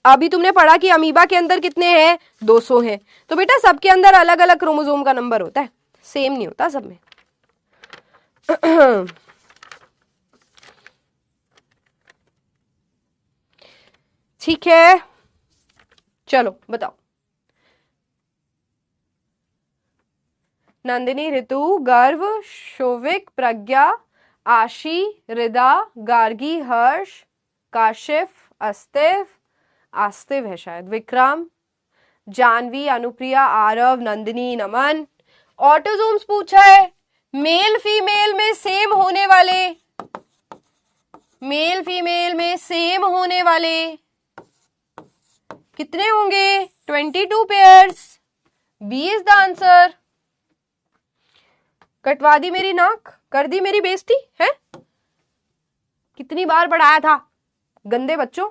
अभी तुमने पढ़ा कि अमीबा के अंदर कितने हैं, 200 हैं, तो बेटा सबके अंदर अलग अलग क्रोमोसोम का नंबर होता है, सेम नहीं होता सब में। ठीक है, चलो बताओ। नंदिनी, ऋतु, गर्व, शोविक, प्रज्ञा, आशी, हृदा, गार्गी, हर्ष, काशिफ, अस्तिव, आस्तिव है शायद, विक्रम, जानवी, अनुप्रिया, आरव, नंदिनी, नमन। ऑटोजोम्स पूछा है, मेल फीमेल में सेम होने वाले, मेल फीमेल में सेम होने वाले कितने होंगे? 22 pairs. B is the answer. कटवा दी मेरी नाक, कर दी मेरी बेइज्जती है। कितनी बार पढ़ाया था गंदे बच्चों।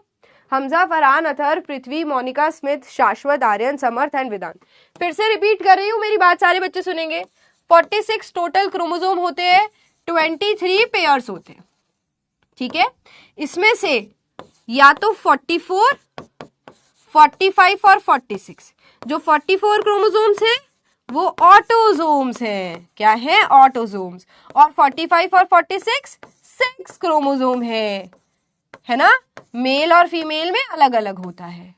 हमजा, फरहान, अथर, पृथ्वी, मोनिका, स्मिथ, शाश्वत, आर्यन, समर्थ एंड वेदांत। फिर से रिपीट कर रही हूं, मेरी बात सारे बच्चे सुनेंगे। 46 टोटल क्रोमोसोम होते हैं, 23 पेयर्स होते हैं, ठीक है। इसमें से या तो 44, 45 और 46, जो 44 क्रोमोसोम्स हैं वो ऑटोजोम्स हैं। क्या है? ऑटोजोम्स। और 45 और 46 सेक्स क्रोमोसोम है ना। मेल और फीमेल में अलग अलग होता है।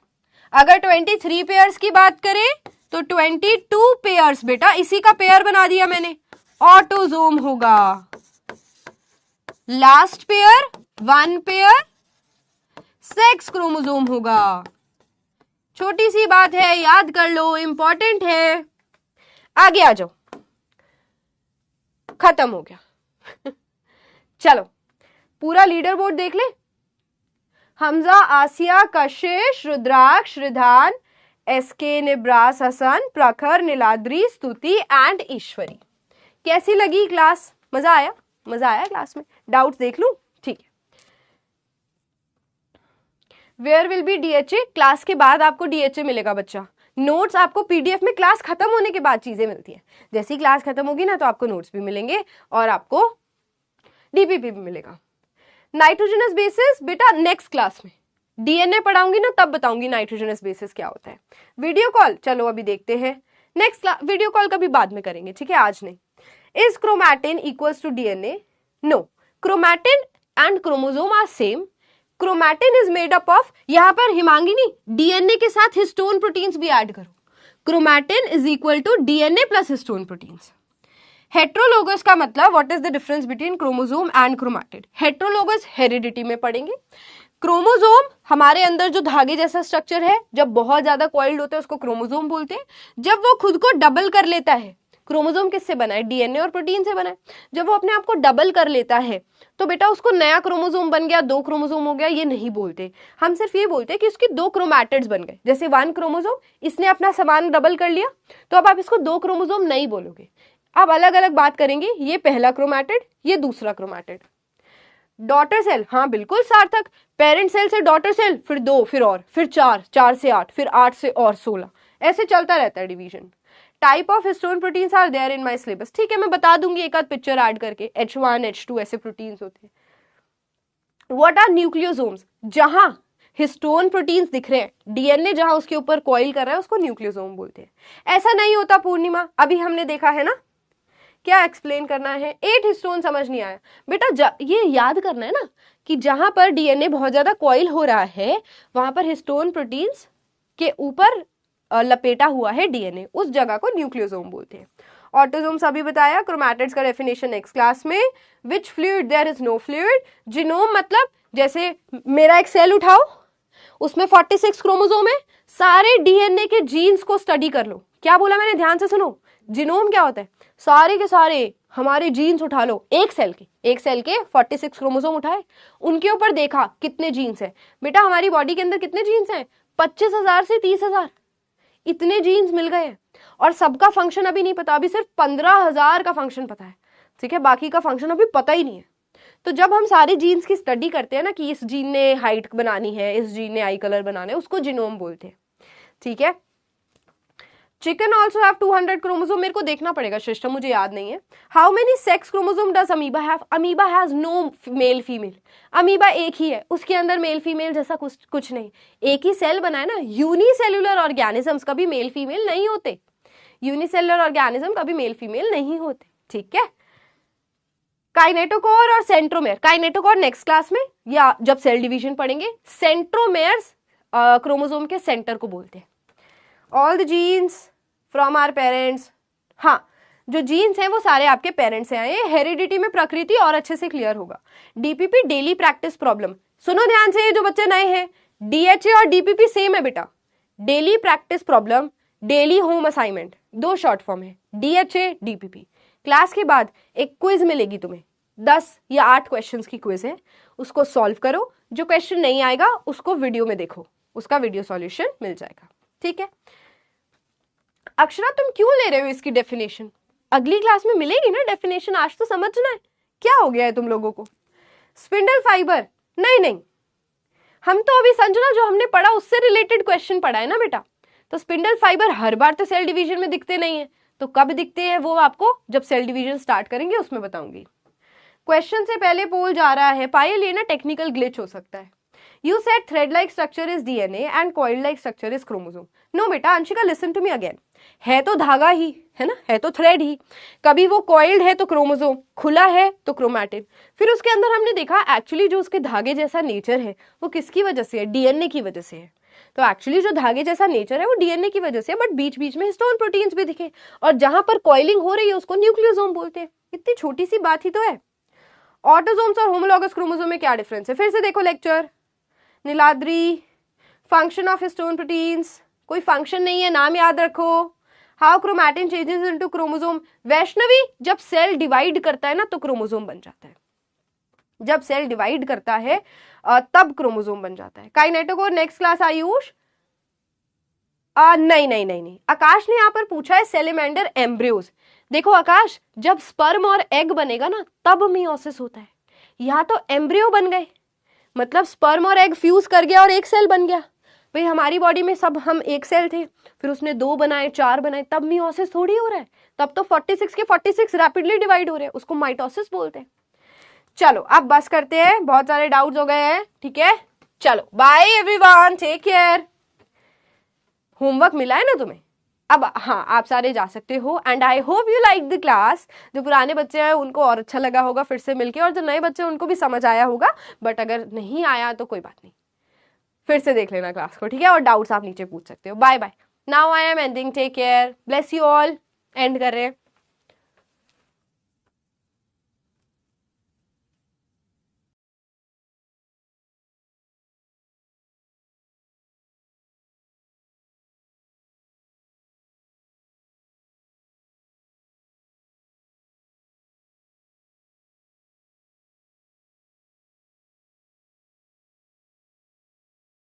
अगर 23 पेयर्स की बात करें तो 22 पेयर्स, बेटा इसी का पेयर बना दिया मैंने, ऑटोजोम होगा। Last pair 1 pair sex chromosome होगा। छोटी सी बात है, याद कर लो, इंपॉर्टेंट है। आगे आ जाओ, खत्म हो गया। चलो पूरा लीडर बोर्ड देख ले। हमजा, आसिया, कशिश, रुद्राक्ष, रिधान, एसके, निब्रास, हसन, प्रखर, नीलाद्री, स्तुति एंड ईश्वरी। कैसी लगी क्लास? मजा आया? मजा आया क्लास में? डाउट्स देख लूं? ठीक है। Where will be DHA? Class के बाद आपको डीएचए मिलेगा बच्चा। नोट्स आपको पीडीएफ में क्लास खत्म होने के बाद चीजें मिलती है। जैसी क्लास खत्म होगी ना तो आपको नोट्स भी मिलेंगे और आपको डीपीपी भी मिलेगा। नाइट्रोजनस बेसिस बेटा नेक्स्ट क्लास में डीएनए पढ़ाऊंगी ना तब बताऊंगी नाइट्रोजनस बेसिस क्या होता है। वीडियो कॉल चलो अभी देखते हैं, नेक्स्ट वीडियो कॉल कभी बाद में करेंगे, ठीक है, आज नहीं। Is chromatin equals to DNA? No, chromatin and chromosome are same. Chromatin is made up of, यहां पर हिमांगिनी डीएनए के साथ हिस्टोन प्रोटीन्स भी ऐड करो। Chromatin is equal to DNA plus histone proteins. Heterologous का मतलब what is the difference between chromosome and chromatid? Heterologous heredity में पढ़ेंगे। क्रोमोसोम हमारे अंदर जो धागे जैसा स्ट्रक्चर है, जब बहुत ज्यादा कॉइल्ड होता है उसको क्रोमोसोम बोलते हैं। जब वो खुद को डबल कर लेता है, क्रोमोसोम किससे बना है? डीएनए और प्रोटीन से बना है। जब वो अपने आप को डबल कर लेता है तो बेटा उसको नया क्रोमोसोम बन गया, 2 क्रोमोसोम हो गया, ये नहीं बोलते। हम सिर्फ ये बोलते हैं कि उसके 2 क्रोमैटिड्स बन गए। जैसे 1 क्रोमोसोम, इसने अपना सामान डबल कर लिया, तो अब आप इसको 2 क्रोमोसोम नहीं बोलोगे, अब अलग अलग बात करेंगे, ये पहला क्रोमैटिड, ये दूसरा क्रोमैटिड। डॉटर सेल, हाँ बिल्कुल सार्थक। पेरेंट सेल से डॉटर सेल, फिर 2, फिर और, फिर 4, 4 से 8, फिर 8 से और 16, ऐसे चलता रहता है division. Type of histone proteins are there in my syllabus, ठीक है, मैं बता दूंगी एक आध पिक्चर ऐड करके। H1, H2 ऐसे प्रोटीन्स होते हैं। What are nucleosomes? जहां हिस्टोन प्रोटीन्स दिख रहे हैं, डीएनए जहां उसके ऊपर कॉइल कर रहा है उसको न्यूक्लियोसोम बोलते हैं। ऐसा नहीं होता पूर्णिमा, अभी हमने देखा है ना। क्या एक्सप्लेन करना है? 8 हिस्टोन समझ नहीं आया बेटा, ये याद करना है ना कि जहां पर डीएनए बहुत ज्यादा कॉइल हो रहा है वहां पर हिस्टोन प्रोटीन्स के ऊपर लपेटा हुआ है डीएनए, उस जगह को न्यूक्लियोसोम बोलते हैं। ऑटोसोम्स अभी बताया। क्रोमैटिड्स का डेफिनेशन नेक्स्ट क्लास में। Which fluid? There is no fluid. Genome मतलब जैसे मेरा एक सेल उठाओ, उसमें 46 क्रोमोसोम है, सारे डीएनए के जीन्स को स्टडी कर लो। क्या बोला मैंने? ध्यान से सुनो। जीनोम क्या होता है? सारे के सारे हमारे जीन्स उठा लो, एक सेल के 46 क्रोमोसोम उठाए, उनके ऊपर देखा कितने जीन्स है। बेटा हमारी बॉडी के अंदर कितने जीन्स हैं? 25,000 से 30,000, इतने जीन्स मिल गए। और सबका फंक्शन अभी नहीं पता, अभी सिर्फ 15,000 का फंक्शन पता है, ठीक है, बाकी का फंक्शन अभी पता ही नहीं है। तो जब हम सारे जीन्स की स्टडी करते हैं ना कि इस जीन ने हाइट बनानी है, इस जीन ने आई कलर बनाना है, उसको जीनोम बोलते हैं, ठीक है। चिकन ऑल्सो हैव 200 क्रोमोसोम, मेरे को देखना पड़ेगा सिस्टम, मुझे याद नहीं है। How many sex chromosome does amoeba have? Amoeba has no male female. Amoeba एक ही है, उसके अंदर मेल फीमेल जैसा कुछ नहीं, एक ही सेल बना है ना। यूनिसेल्युलर ऑर्गेनिजम्स कभी मेल फीमेल नहीं होते, यूनिसेल्युलर ऑर्गेनिज्म कभी मेल फीमेल नहीं होते, ठीक है। काइनेटोकोर और सेंट्रोमेयर, काइनेटोकोर नेक्स्ट क्लास में या जब सेल डिवीजन पढ़ेंगे। सेंट्रोमेयर्स क्रोमोसोम के सेंटर को बोलते हैं। All the genes from our parents, हाँ जो जीन्स हैं वो सारे आपके पेरेंट्स से आए हैं। हेरिडिटी में प्रकृति और अच्छे से क्लियर होगा। डीपीपी डेली प्रैक्टिस प्रॉब्लम, सुनो ध्यान से, जो बच्चे नए हैं, डीएचए और डीपीपी सेम है बेटा। Daily practice problem, daily home assignment, दो शॉर्ट फॉर्म है, डीएचए डीपीपी। क्लास के बाद एक क्विज मिलेगी तुम्हें, 10 या 8 क्वेश्चंस की क्विज है, उसको सॉल्व करो। जो क्वेश्चन नहीं आएगा उसको वीडियो में देखो, उसका वीडियो सॉल्यूशन मिल जाएगा, ठीक है। अक्षरा तुम क्यों ले रहे हो इसकी डेफिनेशन? अगली क्लास में मिलेगी ना डेफिनेशन, आज तो समझना है। क्या हो गया है तुम लोगों को? स्पिंडल फाइबर, नहीं, हम तो अभी संजना जो हमने पढ़ा उससे रिलेटेड क्वेश्चन पढ़ा है ना बेटा। तो स्पिंडल फाइबर हर बार तो सेल डिवीजन में दिखते नहीं है, तो कब दिखते हैं वो आपको जब सेल डिवीजन स्टार्ट करेंगे उसमें बताऊंगी। क्वेश्चन से पहले पोल जा रहा है, पायल ये ना टेक्निकल ग्लिच हो सकता है। You said thread like structure is DNA and coil like structure is chromosome. No बेटा Anshika, listen to me again, है तो धागा ही है ना, है तो थ्रेड ही। कभी वो कॉइल्ड है तो क्रोमोसोम, खुला है तो क्रोमैटिन। फिर उसके अंदर हमने देखा एक्चुअली जो उसके धागे जैसा नेचर है वो किसकी वजह से है? डीएनए की वजह से है। तो एक्चुअली जो धागे जैसा नेचर है वो डीएनए की वजह से है, बट बीच बीच में हिस्टोन प्रोटीन्स भी दिखे, और जहां पर कॉइलिंग हो रही है उसको न्यूक्लियोसोम बोलते हैं। इतनी छोटी सी बात ही तो है। ऑटोसोम्स और होमोलॉगस क्रोमोसोम में क्या डिफरेंस है? फिर से देखो lecture, Niladri, function of histone proteins, कोई फंक्शन नहीं है, नाम याद रखो। How chromatin changes into chromosome. Vaishnavi, जब सेल डिवाइड करता है ना तो क्रोमोसोम बन जाता है, जब सेल डिवाइड करता है तब क्रोमोसोम बन जाता है। Kinetochore next class Ayush. नहीं, आकाश ने यहाँ पर पूछा है सेलेमेंडर एम्ब्रियोज। देखो आकाश, जब स्पर्म और एग बनेगा ना तब मियोसिस होता है। यहाँ तो एम्ब्रियो बन गए, मतलब स्पर्म और एग फ्यूज कर गया और एक सेल बन गया। भाई हमारी बॉडी में सब हम एक सेल थे, फिर उसने 2 बनाए, 4 बनाए, तब मियोसिस थोड़ी हो रहा है। तब तो 46 के 46 रैपिडली डिवाइड हो रहे हैं, उसको माइटोसिस बोलते हैं। चलो अब बस करते हैं, बहुत सारे डाउट्स हो गए हैं, ठीक है। चलो bye everyone, take care. Homework मिला है ना तुम्हें? अब हाँ, आप सारे जा सकते हो। And I hope you like the class. जो पुराने बच्चे हैं उनको और अच्छा लगा होगा फिर से मिलके, और जो नए बच्चे हैं उनको भी समझ आया होगा, बट अगर नहीं आया तो कोई बात नहीं, फिर से देख लेना क्लास को, ठीक है। और डाउट्स आप नीचे पूछ सकते हो। Bye bye, now I am ending, take care, bless you all. End कर रहे हैं।